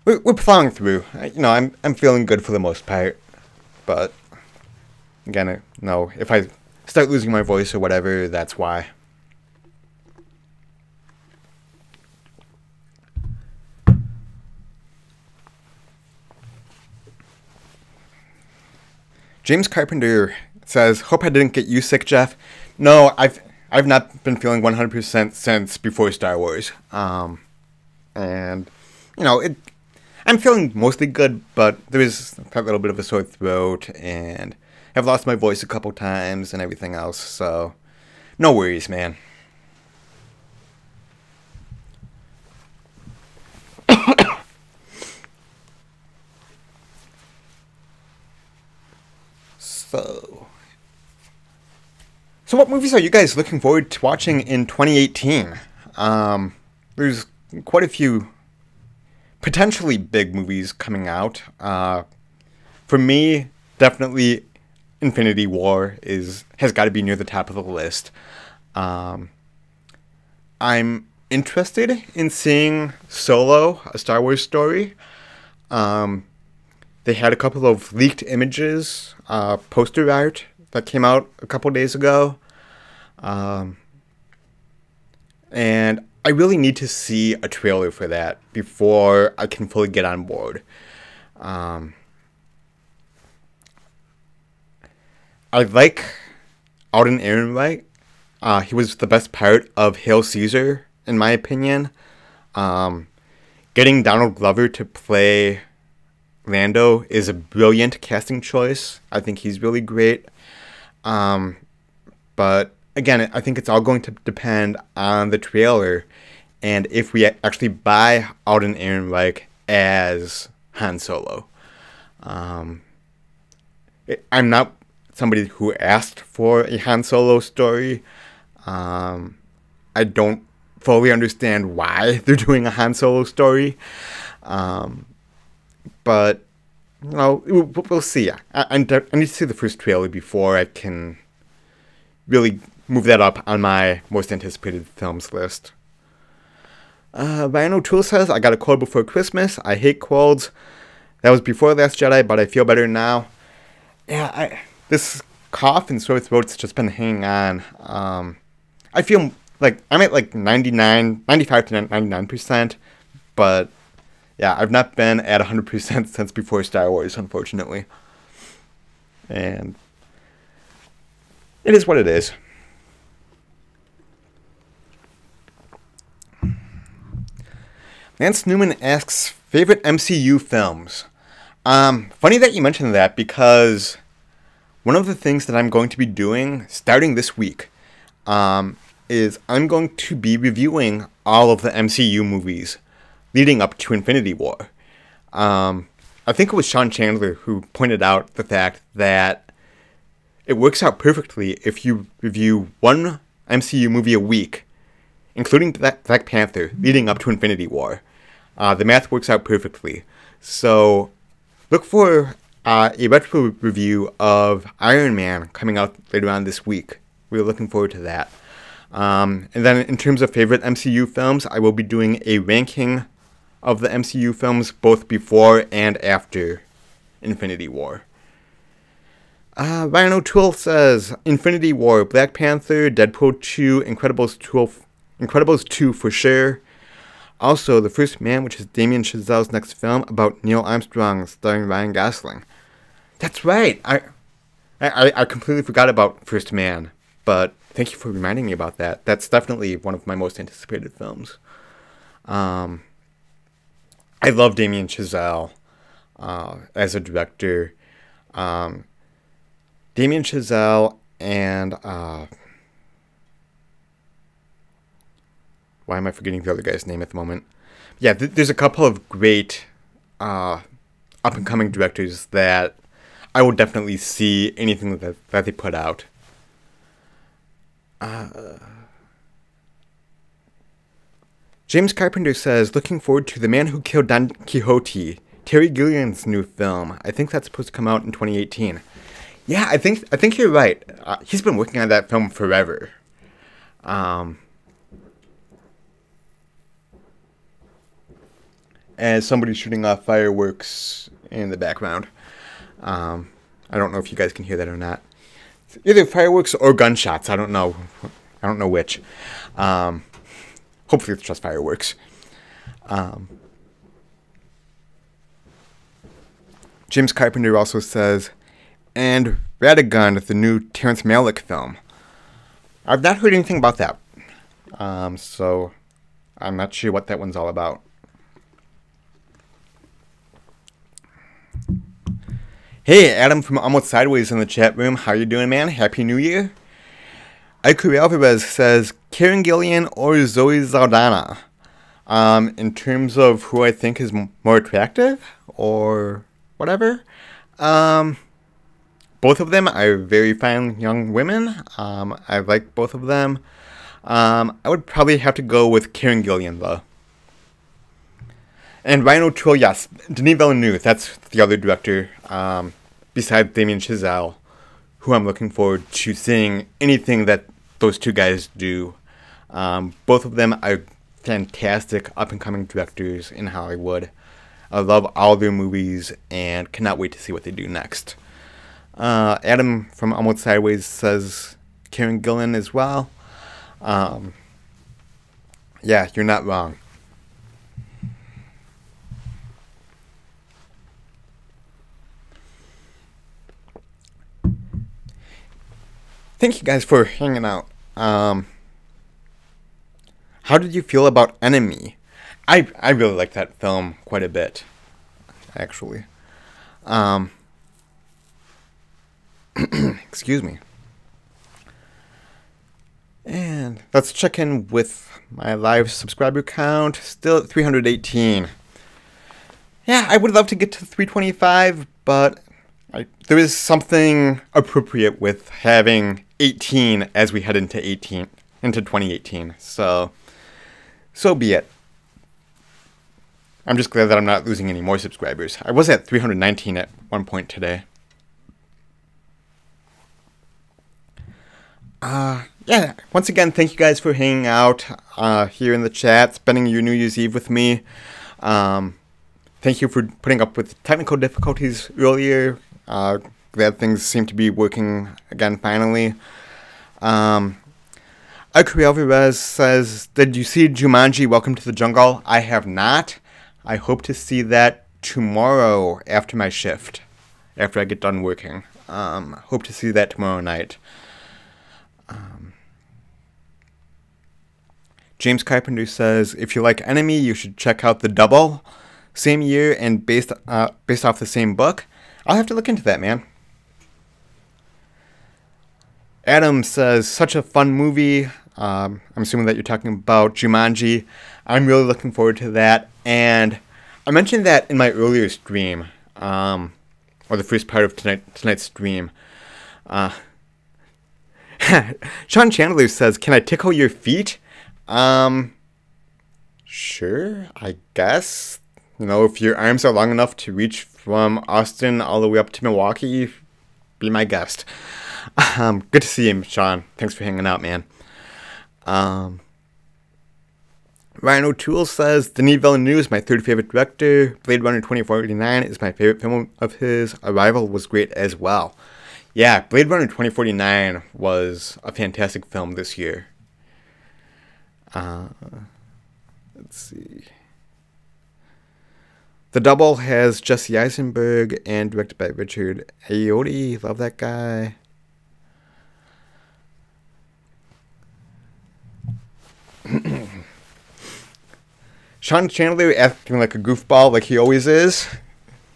we're plowing through. You know, I'm feeling good for the most part. But again, no, if I start losing my voice or whatever, that's why. James Carpenter says, hope I didn't get you sick, Jeff. No, I've not been feeling 100% since before Star Wars. And, you know, I'm feeling mostly good, but there is a little bit of a sore throat, and I've lost my voice a couple times and everything else, so No worries, man. So what movies are you guys looking forward to watching in 2018? There's quite a few potentially big movies coming out. For me, definitely Infinity War has got to be near the top of the list. I'm interested in seeing Solo, a Star Wars story. They had a couple of leaked images, poster art that came out a couple days ago. And I really need to see a trailer for that before I can fully get on board. I like Alden Ehrenreich. He was the best part of Hail Caesar, in my opinion. Getting Donald Glover to play Lando is a brilliant casting choice. I think he's really great. But again, I think it's all going to depend on the trailer and if we actually buy Alden Ehrenreich as Han Solo. I'm not somebody who asked for a Han Solo story. I don't fully understand why they're doing a Han Solo story. But, you know, we'll see. I need to see the first trailer before I can really move that up on my most anticipated films list. Ryan O'Toole says, I got a cold before Christmas. I hate colds. That was before Last Jedi, but I feel better now. Yeah, this cough and sore throat's just been hanging on. I feel like I'm at like 95 to 99%, but yeah, I've not been at 100% since before Star Wars, unfortunately. And it is what it is. Lance Newman asks, favorite MCU films? Funny that you mentioned that, because one of the things that I'm going to be doing starting this week is I'm going to be reviewing all of the MCU movies leading up to Infinity War. I think it was Sean Chandler who pointed out the fact that it works out perfectly if you review one MCU movie a week, including Black Panther, leading up to Infinity War. The math works out perfectly. So look for a retro review of Iron Man coming out later on this week. We're looking forward to that. And then in terms of favorite MCU films, I will be doing a ranking of the MCU films both before and after Infinity War. Ryan O'Toole says, Infinity War, Black Panther, Deadpool 2, Incredibles 2 for sure. Also, The First Man, which is Damien Chazelle's next film about Neil Armstrong, starring Ryan Gosling. That's right. I completely forgot about First Man, but thank you for reminding me about that. That's definitely one of my most anticipated films. I love Damien Chazelle as a director. Damien Chazelle and why am I forgetting the other guy's name at the moment? Yeah, there's a couple of great up-and-coming directors that I will definitely see anything that they put out. James Carpenter says, looking forward to The Man Who Killed Don Quixote, Terry Gilliam's new film. I think that's supposed to come out in 2018. Yeah, I think you're right. He's been working on that film forever. As somebody shooting off fireworks in the background. I don't know if you guys can hear that or not. It's either fireworks or gunshots. I don't know. I don't know which. Hopefully it's just fireworks. James Carpenter also says, and Radagon, the new Terrence Malick film. I've not heard anything about that. So I'm not sure what that one's all about. Hey, Adam from Almost Sideways in the chat room. How you doing, man? Happy New Year. Ike Alvarez says, Karen Gillan or Zoe Saldana? In terms of who I think is more attractive or whatever, both of them are very fine young women. I like both of them. I would probably have to go with Karen Gillan, though. And Ryan O'Toole, yes. Denis Villeneuve, that's the other director, besides Damien Chazelle, who I'm looking forward to seeing anything that those two guys do. Both of them are fantastic up-and-coming directors in Hollywood. I love all their movies and cannot wait to see what they do next. Adam from Almost Sideways says Karen Gillan as well. Yeah, you're not wrong. Thank you guys for hanging out. How did you feel about Enemy? I really like that film quite a bit, actually. Excuse me. And let's check in with my live subscriber count. Still at 318. Yeah, I would love to get to 325, but there is something appropriate with having 18 as we head into 2018. So be it. I'm just glad that I'm not losing any more subscribers. I was at 319 at one point today. Yeah, once again, thank you guys for hanging out here in the chat, spending your New Year's Eve with me. Thank you for putting up with technical difficulties earlier. Glad things seem to be working again finally. Ike Alvarez says, did you see Jumanji Welcome to the Jungle? I have not. I hope to see that tomorrow after my shift, after I get done working. Hope to see that tomorrow night. James Carpenter says, if you like Enemy, you should check out The Double. Same year and based off the same book. I'll have to look into that, man. Adam says, such a fun movie. I'm assuming that you're talking about Jumanji. I'm really looking forward to that. And I mentioned that in my earlier stream, or the first part of tonight's stream. Sean Chandler says, can I tickle your feet? Sure, I guess. You know, if your arms are long enough to reach from Austin all the way up to Milwaukee, be my guest. Good to see you, Sean. Thanks for hanging out, man. Ryan O'Toole says, Denis Villeneuve is my third favorite director. Blade Runner 2049 is my favorite film of his. Arrival was great as well. Yeah, Blade Runner 2049 was a fantastic film this year. Let's see. The Double has Jesse Eisenberg and directed by Richard Ayoade. Love that guy. Sean Chandler acting like a goofball like he always is,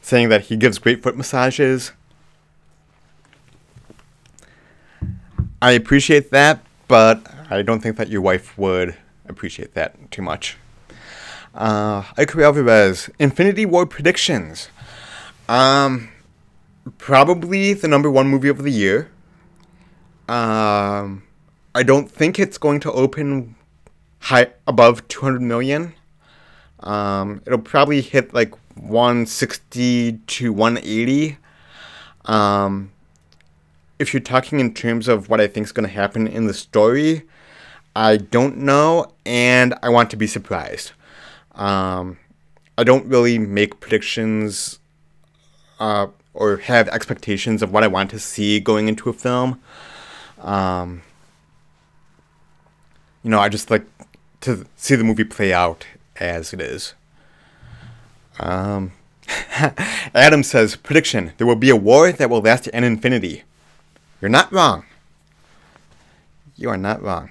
saying that he gives great foot massages. I appreciate that, but I don't think that your wife would appreciate that too much. Ike Alvarez, Infinity War predictions. Probably the #1 movie of the year. I don't think it's going to open high above 200 million. It'll probably hit like 160 to 180. If you're talking in terms of what I think is going to happen in the story, I don't know, and I want to be surprised. I don't really make predictions or have expectations of what I want to see going into a film. You know, I just like to see the movie play out as it is. Adam says, prediction, there will be a war that will last to an infinity. You're not wrong. You are not wrong.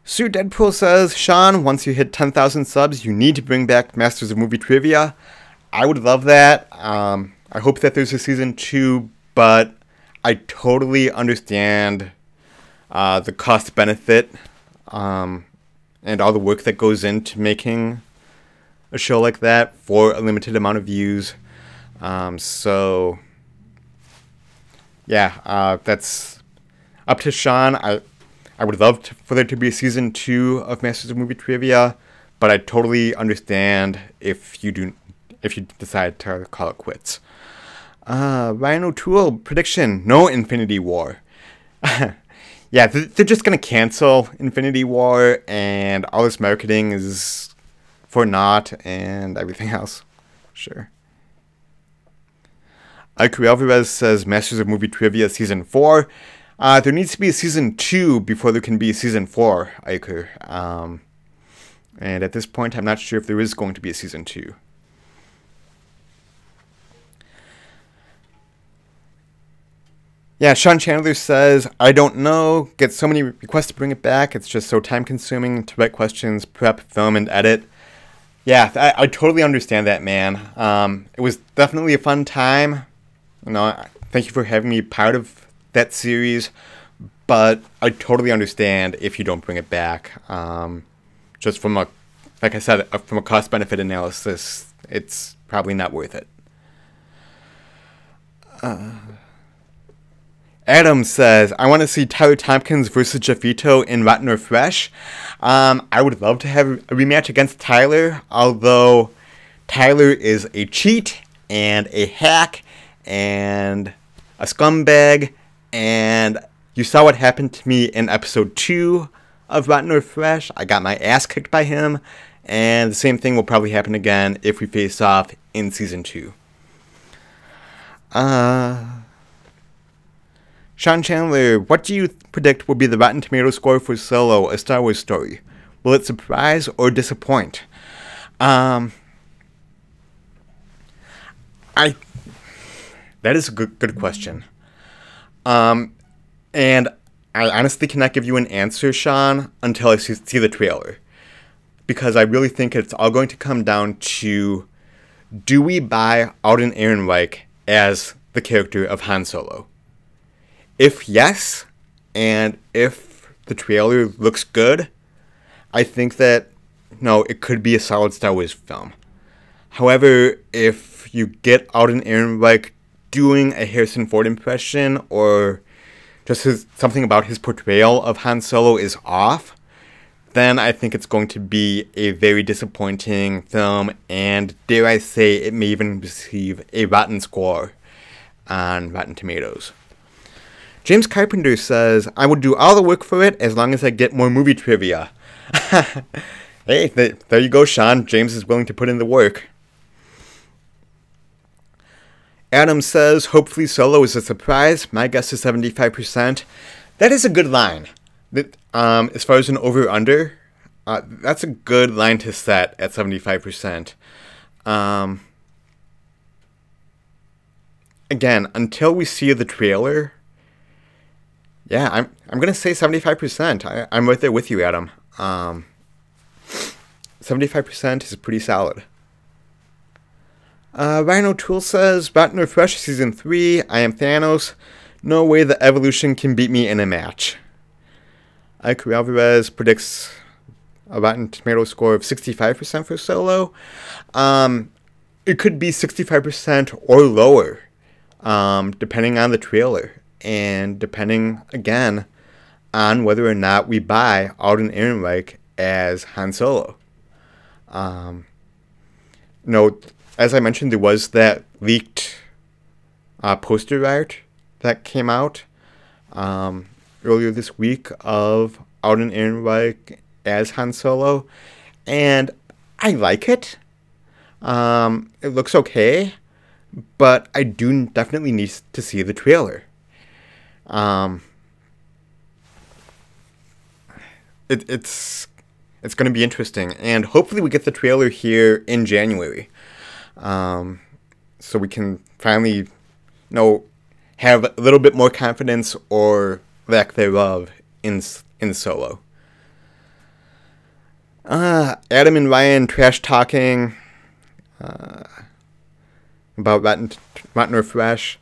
Sue Deadpool says, Sean, once you hit 10,000 subs, you need to bring back Masters of Movie Trivia. I would love that. I hope that there's a season 2, but I totally understand the cost benefit and all the work that goes into making a show like that for a limited amount of views. So yeah, that's up to Sean. I would love for there to be a season 2 of Masters of Movie Trivia, but I totally understand if you decide to call it quits. Ryan O'Toole, prediction, no Infinity War. Yeah, they're just going to cancel Infinity War, and all this marketing is for naught, and everything else. Sure. Iker Alvarez says Masters of Movie Trivia Season 4. There needs to be a Season 2 before there can be a Season 4, Iker. And at this point, I'm not sure if there is going to be a Season 2. Yeah, Sean Chandler says, I don't know. Get so many requests to bring it back. It's just so time-consuming to write questions, prep, film, and edit. Yeah, I totally understand that, man. It was definitely a fun time. Thank you for having me part of that series. But I totally understand if you don't bring it back. Just from like I said, from a cost-benefit analysis, it's probably not worth it. Adam says, I want to see Tyler Tompkins versus Jeffito in Rotten or Fresh. I would love to have a rematch against Tyler, although Tyler is a cheat and a hack and a scumbag, and you saw what happened to me in episode 2 of Rotten or Fresh. I got my ass kicked by him, and the same thing will probably happen again if we face off in season 2. Sean Chandler, what do you predict will be the Rotten Tomatoes score for Solo, A Star Wars Story? Will it surprise or disappoint? That is a good question. And I honestly cannot give you an answer, Sean, until I see the trailer. Because I really think it's all going to come down to, do we buy Alden Ehrenreich as the character of Han Solo? If yes, and if the trailer looks good, I think that, it could be a solid Star Wars film. However, if you get Alden Ehrenreich doing a Harrison Ford impression, or just something about his portrayal of Han Solo is off, then I think it's going to be a very disappointing film, and dare I say, it may even receive a rotten score on Rotten Tomatoes. James Carpenter says, I would do all the work for it as long as I get more movie trivia. Hey, there you go, Sean. James is willing to put in the work. Adam says, hopefully Solo is a surprise. My guess is 75%. That is a good line. As far as an over-under, that's a good line to set at 75%. Again, until we see the trailer, yeah, I'm gonna say 75%. I'm right there with you, Adam. 75% is pretty solid. Ryan O'Toole says, Rotten or Fresh Season 3, I am Thanos. No way the Evolution can beat me in a match. Iker Alvarez predicts a Rotten Tomatoes score of 65% for Solo. It could be 65% or lower, depending on the trailer. And depending, again, on whether or not we buy Alden Ehrenreich as Han Solo. As I mentioned, there was that leaked poster art that came out earlier this week of Alden Ehrenreich as Han Solo, and I like it. It looks okay, but I do definitely need to see the trailer. It's going to be interesting, and hopefully we get the trailer here in January, so we can finally, have a little bit more confidence or lack thereof in Solo. Adam and Ryan trash talking about Rotten or Fresh.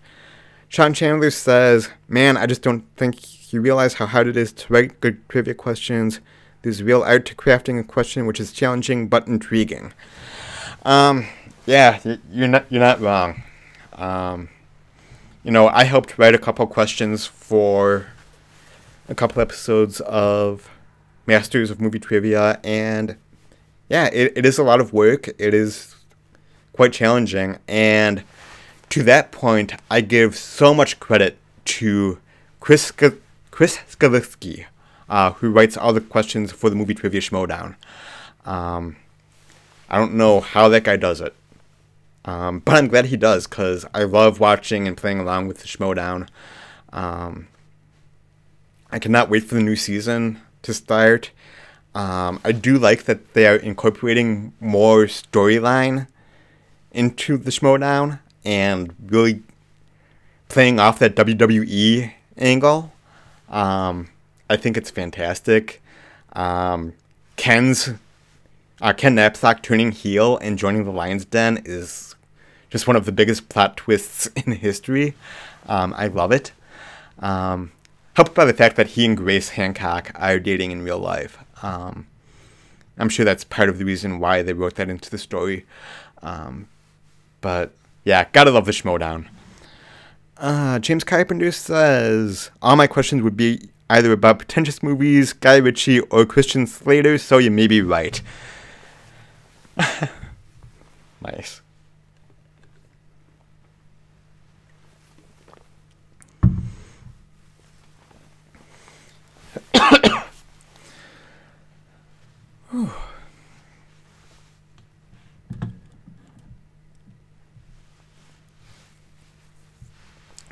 Sean Chandler says, man, I just don't think you realize how hard it is to write good trivia questions. There's real art to crafting a question which is challenging but intriguing. Yeah, you're not wrong. I helped write a couple questions for a couple episodes of Masters of Movie Trivia, and yeah, it is a lot of work. It is quite challenging, and to that point, I give so much credit to Chris Skaliski, who writes all the questions for the Movie Trivia Schmodown. I don't know how that guy does it, but I'm glad he does, because I love watching and playing along with the Schmodown. I cannot wait for the new season to start. I do like that they are incorporating more storyline into the Schmodown and really playing off that WWE angle. I think it's fantastic. Ken Knapsack turning heel and joining the Lion's Den is just one of the biggest plot twists in history. I love it. Helped by the fact that he and Grace Hancock are dating in real life. I'm sure that's part of the reason why they wrote that into the story. But yeah, gotta love the Schmodown. James Carpenter says, all my questions would be either about pretentious movies, Guy Ritchie, or Christian Slater, so you may be right. Nice.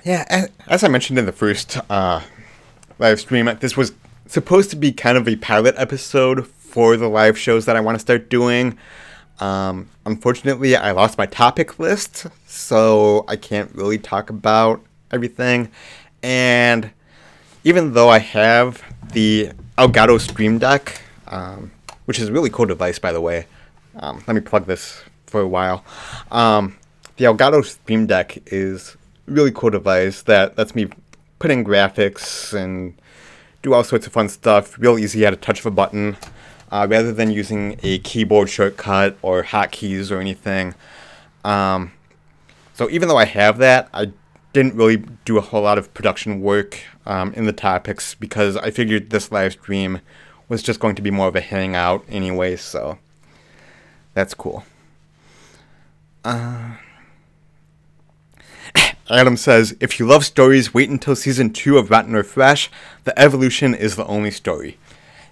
Yeah, as I mentioned in the first live stream, this was supposed to be kind of a pilot episode for the live shows that I want to start doing. Unfortunately, I lost my topic list, so I can't really talk about everything. And even though I have the Elgato Stream Deck, which is a really cool device, by the way. Let me plug this for a while. The Elgato Stream Deck is a really cool device that lets me put in graphics and do all sorts of fun stuff real easy at a touch of a button, rather than using a keyboard shortcut or hotkeys or anything. So even though I have that, I didn't really do a whole lot of production work in the topics, because I figured this live stream was just going to be more of a hangout anyway, so that's cool. Adam says, if you love stories, wait until Season 2 of Rotten or Fresh. The Evolution is the only story.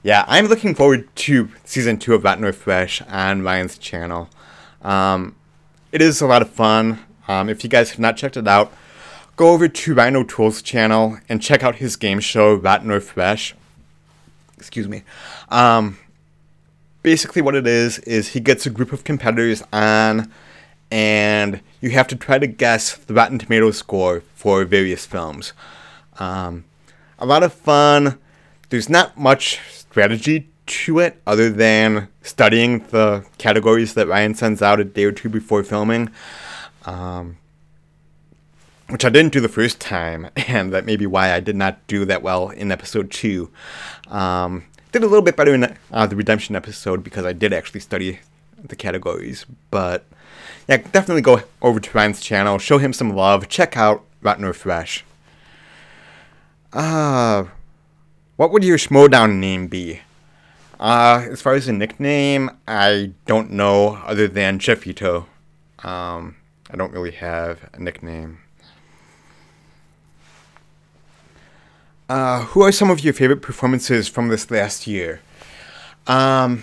Yeah, I'm looking forward to Season 2 of Rotten or Fresh on Ryan's channel. It is a lot of fun. If you guys have not checked it out, go over to Ryan O'Toole's channel and check out his game show, Rotten or Fresh. Excuse me. Basically what it is he gets a group of competitors on, and you have to try to guess the Rotten Tomatoes score for various films. A lot of fun. There's not much strategy to it other than studying the categories that Ryan sends out a day or two before filming, which I didn't do the first time, and that may be why I did not do that well in episode 2. Did a little bit better in the Redemption episode because I did actually study the categories, but yeah, definitely go over to Ryan's channel, show him some love, check out Rotten or Fresh. What would your Schmodown name be? As far as a nickname, I don't know other than Jeffito. I don't really have a nickname. Who are some of your favorite performances from this last year? Wow.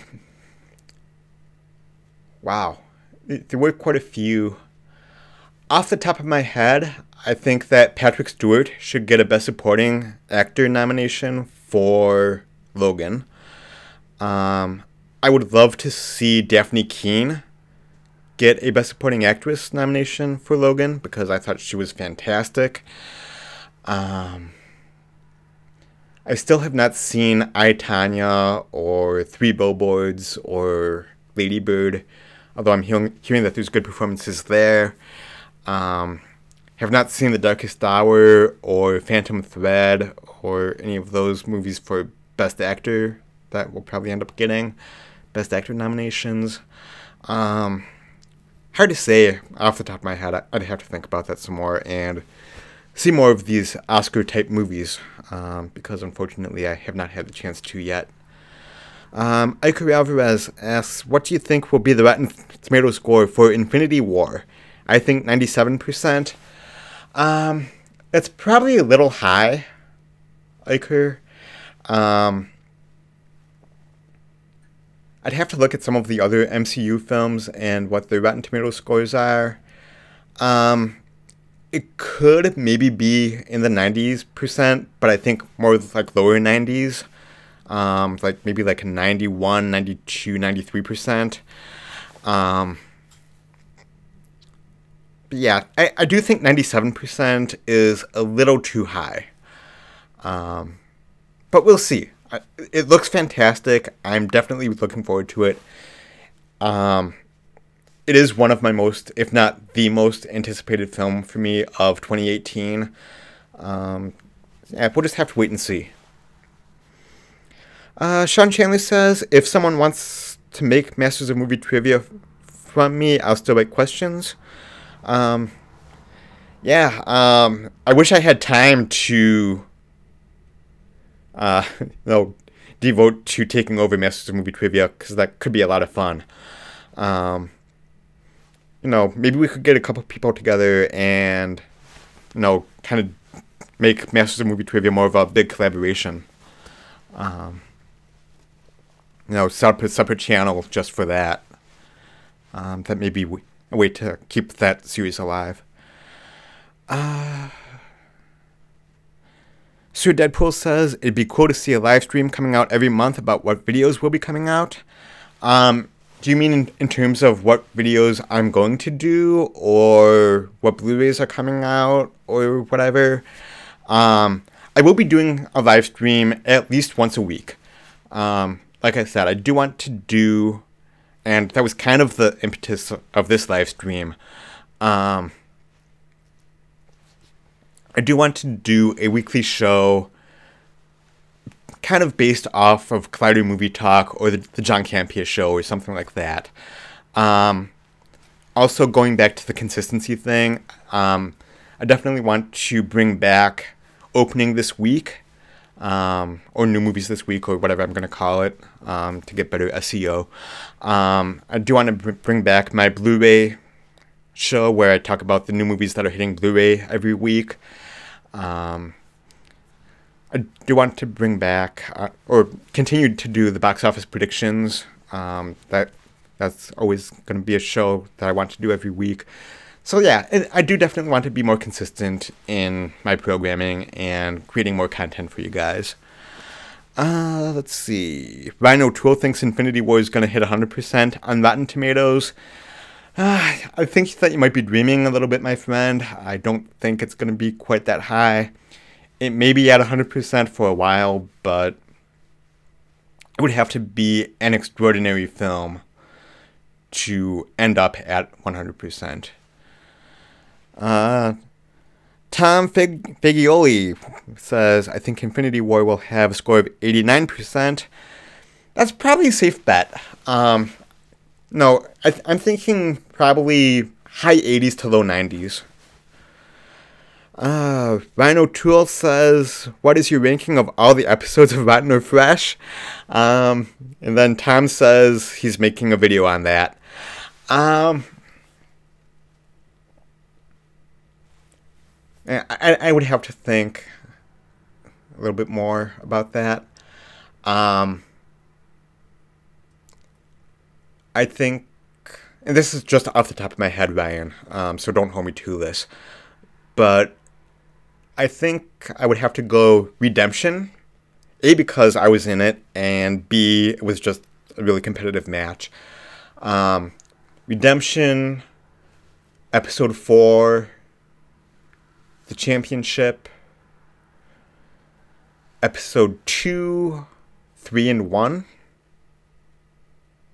There were quite a few. Off the top of my head, I think that Patrick Stewart should get a Best Supporting Actor nomination for Logan. I would love to see Daphne Keane get a Best Supporting Actress nomination for Logan, because I thought she was fantastic. I still have not seen I, Tonya or Three Billboards or Lady Bird, although I'm hearing that there's good performances there. have not seen The Darkest Hour or Phantom Thread or any of those movies for Best Actor that will probably end up getting Best Actor nominations. Hard to say off the top of my head. I'd have to think about that some more and see more of these Oscar-type movies, because unfortunately I have not had the chance to yet. Iker Alvarez asks, what do you think will be the Rotten Tomato score for Infinity War? I think 97%. It's probably a little high, Iker. I'd have to look at some of the other MCU films and what the Rotten Tomato scores are. It could maybe be in the 90%, but I think more like lower 90s. Like maybe like a 91, 92, 93%. But yeah, I do think 97% is a little too high. But we'll see. It looks fantastic. I'm definitely looking forward to it. It is one of my most, if not the most anticipated film for me of 2018. Yeah, we'll just have to wait and see. Sean Chandler says, if someone wants to make Masters of Movie Trivia from me, I'll still write questions. I wish I had time to devote to taking over Masters of Movie Trivia, because that could be a lot of fun. Maybe we could get a couple people together and, kind of make Masters of Movie Trivia more of a big collaboration. Set up a separate channel just for that. That may be a way to keep that series alive. Sir Deadpool says, it'd be cool to see a live stream coming out every month about what videos will be coming out. Do you mean in terms of what videos I'm going to do, or what Blu-rays are coming out, or whatever? I will be doing a live stream at least once a week. Like I said, I do want to do, and that was kind of the impetus of this live stream. I do want to do a weekly show kind of based off of Collider Movie Talk or the John Campea show or something like that. Also, going back to the consistency thing, I definitely want to bring back Opening This Week, or New Movies This Week, or whatever I'm going to call it, to get better SEO. I do want to bring back my Blu-ray show where I talk about the new movies that are hitting Blu-ray every week. I do want to bring back, or continue to do the box office predictions. That's always going to be a show that I want to do every week. So yeah, I do definitely want to be more consistent in my programming and creating more content for you guys. Let's see. Ryan O'Toole thinks Infinity War is going to hit 100% on Rotten Tomatoes. I think that you might be dreaming a little bit, my friend. I don't think it's going to be quite that high. It may be at 100% for a while, but it would have to be an extraordinary film to end up at 100%. Tom Fagioli says, I think Infinity War will have a score of 89%. That's probably a safe bet. No, I'm thinking probably high 80s to low 90s. Ryan O'Toole says, what is your ranking of all the episodes of Rotten or Fresh? And then Tom says he's making a video on that. I would have to think a little bit more about that. I think, and this is just off the top of my head, Ryan, so don't hold me to this, but I think I would have to go Redemption, A, because I was in it, and B, it was just a really competitive match. Redemption, Episode 4, The Championship, Episode 2, 3, and 1,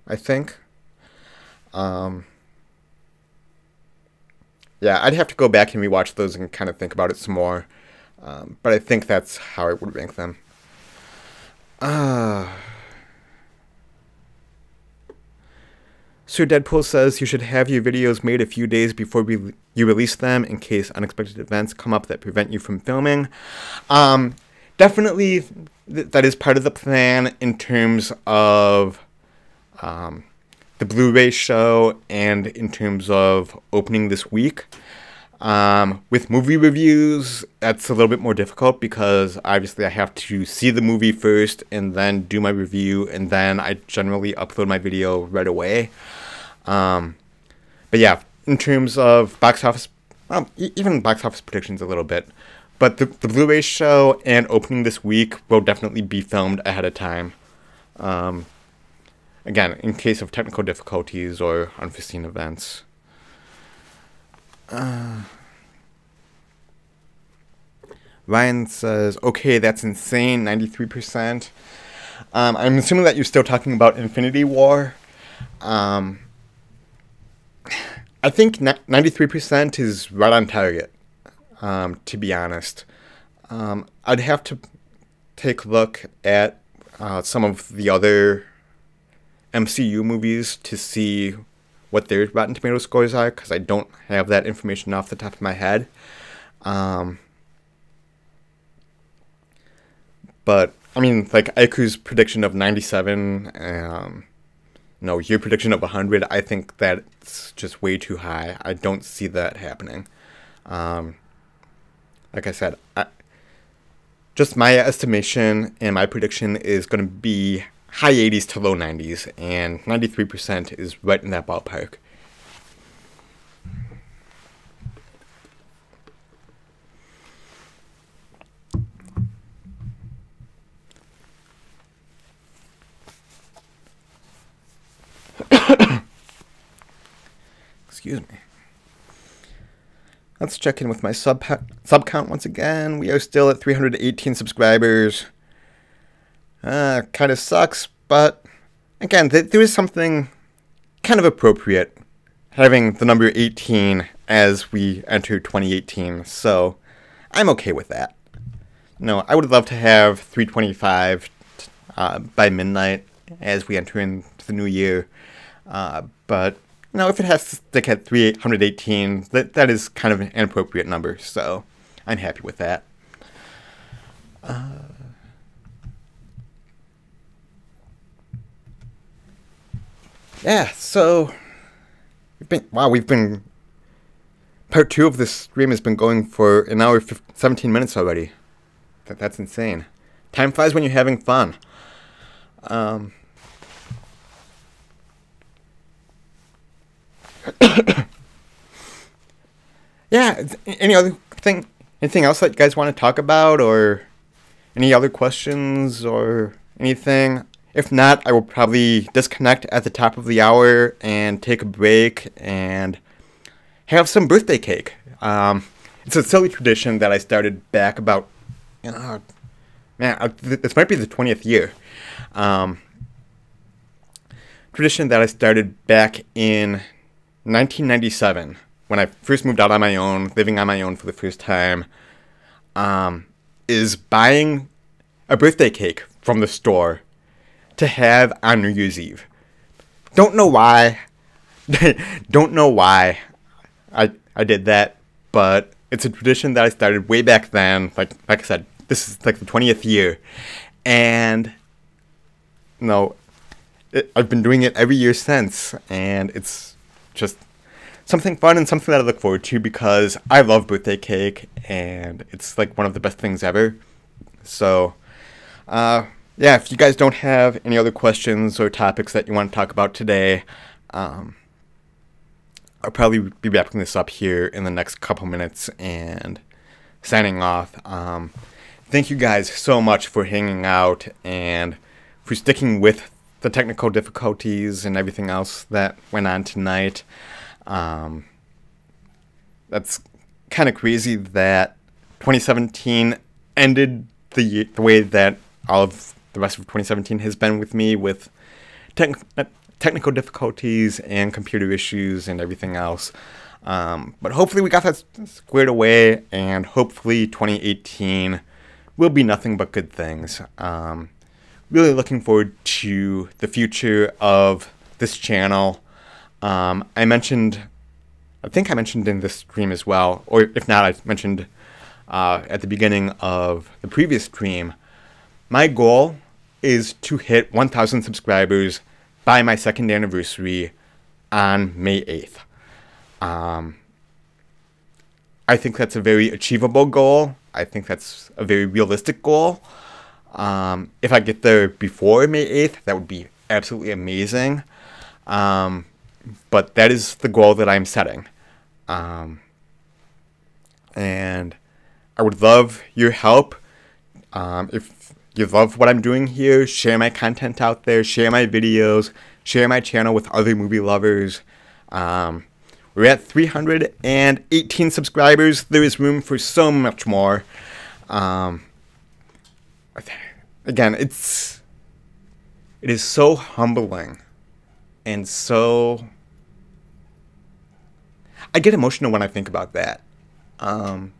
I think. yeah, I'd have to go back and rewatch those and kind of think about it some more. But I think that's how I would rank them. Sir Deadpool says you should have your videos made a few days before you release them in case unexpected events come up that prevent you from filming. Definitely, that is part of the plan in terms of the Blu-ray show and in terms of opening this week. With movie reviews, that's a little bit more difficult because obviously I have to see the movie first and then do my review, and then I generally upload my video right away. But yeah, in terms of box office, well, even box office predictions a little bit, but the Blu-ray show and opening this week will definitely be filmed ahead of time. Again, in case of technical difficulties or unforeseen events. Ryan says, okay, that's insane, 93%. I'm assuming that you're still talking about Infinity War. I think 93% is right on target, to be honest. I'd have to take a look at some of the other MCU movies to see what their Rotten Tomato scores are, because I don't have that information off the top of my head. But, I mean, like, Aiku's prediction of 97, your prediction of 100, I think that's just way too high. I don't see that happening. Like I said, just my estimation and my prediction is going to be high 80s to low 90s, and 93% is right in that ballpark. Excuse me. Let's check in with my sub count once again. We are still at 318 subscribers. Kind of sucks, but again, there is something kind of appropriate having the number 18 as we enter 2018, so I'm okay with that. I would love to have 325 by midnight as we enter into the new year, but if it has to stick at 318, that is kind of an appropriate number, so I'm happy with that. Yeah, so we've been part 2 of this stream has been going for an hour 17 minutes already. That's insane. Time flies when you're having fun. Yeah, anything else that you guys want to talk about, or any other questions or anything? If not, I will probably disconnect at the top of the hour and take a break and have some birthday cake. It's a silly tradition that I started back about, this might be the 20th year. Tradition that I started back in 1997 when I first moved out on my own, living on my own for the first time, is buying a birthday cake from the store to have on New Year's Eve. Don't know why. Don't know why I did that, but it's a tradition that I started way back then. Like I said, this is like the 20th year, and I've been doing it every year since, and it's just something fun and something that I look forward to because I love birthday cake, and it's like one of the best things ever. So, yeah, if you guys don't have any other questions or topics that you want to talk about today, I'll probably be wrapping this up here in the next couple minutes and signing off. Thank you guys so much for hanging out and for sticking with the technical difficulties and everything else that went on tonight. That's kind of crazy that 2017 ended the way that all of the rest of 2017 has been with me, with technical difficulties and computer issues and everything else. But hopefully we got that squared away, and hopefully 2018 will be nothing but good things. Really looking forward to the future of this channel. I think I mentioned in this stream as well, or if not, I mentioned at the beginning of the previous stream, my goal is to hit 1,000 subscribers by my 2nd anniversary on May 8th. I think that's a very achievable goal. I think that's a very realistic goal. If I get there before May 8th, that would be absolutely amazing. But that is the goal that I'm setting. And I would love your help. If you love what I'm doing here, share my content out there, share my videos, share my channel with other movie lovers. We're at 318 subscribers. There is room for so much more. Again, it is so humbling and so... I get emotional when I think about that. To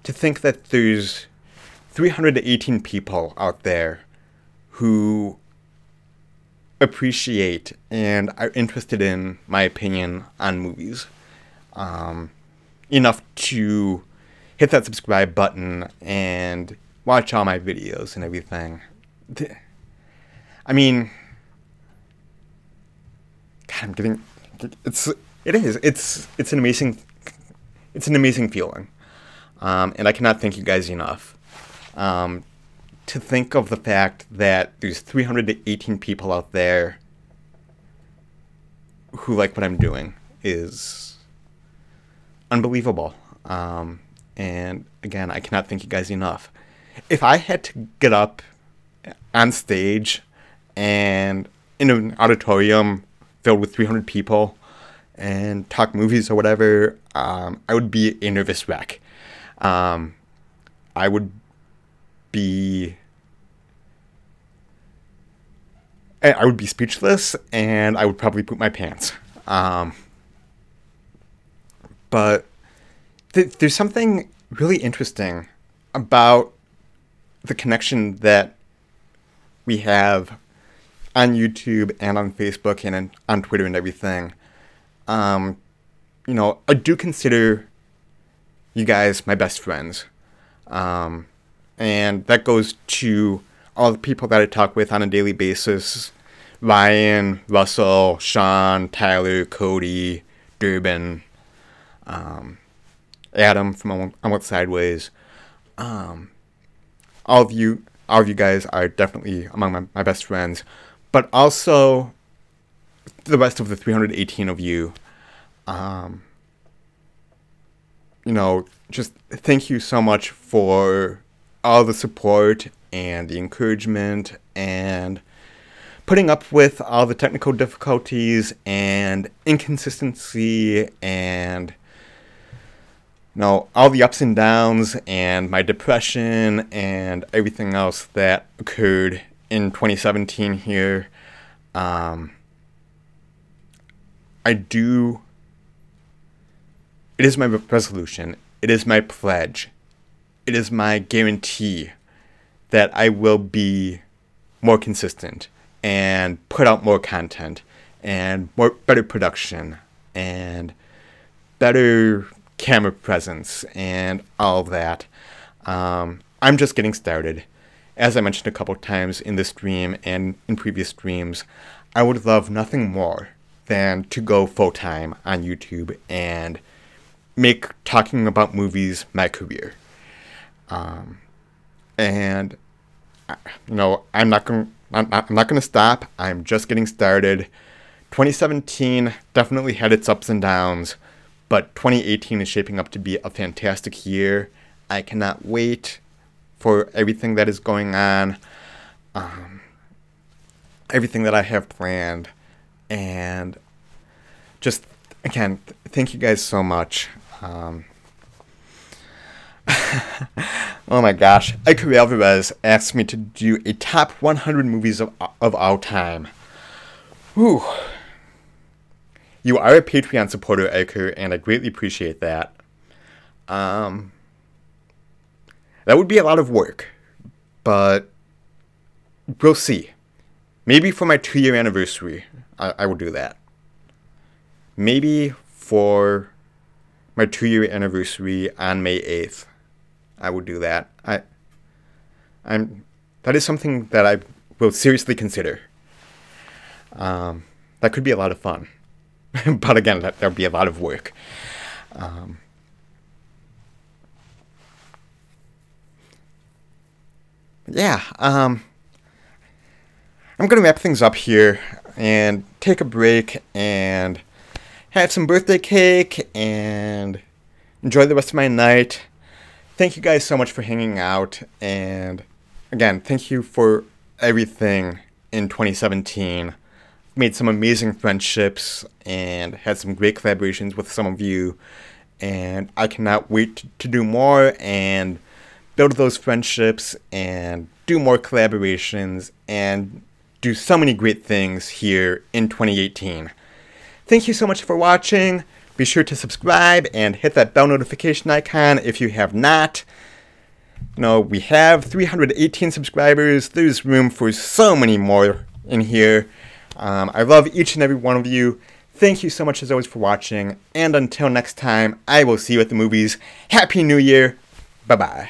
think that there's 318 people out there who appreciate and are interested in my opinion on movies enough to hit that subscribe button and watch all my videos and everything. I mean, God, I'm getting... It's an amazing feeling. And I cannot thank you guys enough. To think of the fact that there's 318 people out there who like what I'm doing is unbelievable. And again, I cannot thank you guys enough. If I had to get up on stage and in an auditorium filled with 300 people and talk movies or whatever, I would be a nervous wreck. I would be speechless, and I would probably poop my pants. But there's something really interesting about the connection that we have on YouTube and on Facebook and on Twitter and everything. I do consider you guys my best friends. And that goes to all the people that I talk with on a daily basis. Ryan, Russell, Sean, Tyler, Cody, Durbin, Adam from On What Sideways. All of you guys are definitely among my best friends. But also the rest of the 318 of you. Just thank you so much for all the support and the encouragement and putting up with all the technical difficulties and inconsistency and all the ups and downs and my depression and everything else that occurred in 2017 here. It is my resolution, it is my pledge, it is my guarantee that I will be more consistent and put out more content and better production and better camera presence and all of that. I'm just getting started. As I mentioned a couple times in this stream and in previous streams, I would love nothing more than to go full-time on YouTube and make talking about movies my career. And I'm not going to stop. I'm just getting started. 2017 definitely had its ups and downs, but 2018 is shaping up to be a fantastic year. I cannot wait for everything that is going on, everything that I have planned, and just, again, thank you guys so much. Oh my gosh, Ike Alvarez asked me to do a top 100 movies of all time. Whew. You are a Patreon supporter, Iker, and I greatly appreciate that. That would be a lot of work, but we'll see. Maybe for my 2-year anniversary, I will do that. Maybe for my 2-year anniversary on May 8th, I will do that. That is something that I will seriously consider. That could be a lot of fun. But again, that would be a lot of work. Yeah, I'm going to wrap things up here and take a break and have some birthday cake and enjoy the rest of my night. Thank you guys so much for hanging out, and again, thank you for everything in 2017. Made some amazing friendships and had some great collaborations with some of you, and I cannot wait to do more and build those friendships and do more collaborations and do so many great things here in 2018. Thank you so much for watching. Be sure to subscribe and hit that bell notification icon if you have not. You know, we have 318 subscribers. There's room for so many more in here. I love each and every one of you. Thank you so much as always for watching. And until next time, I will see you at the movies. Happy New Year. Bye-bye.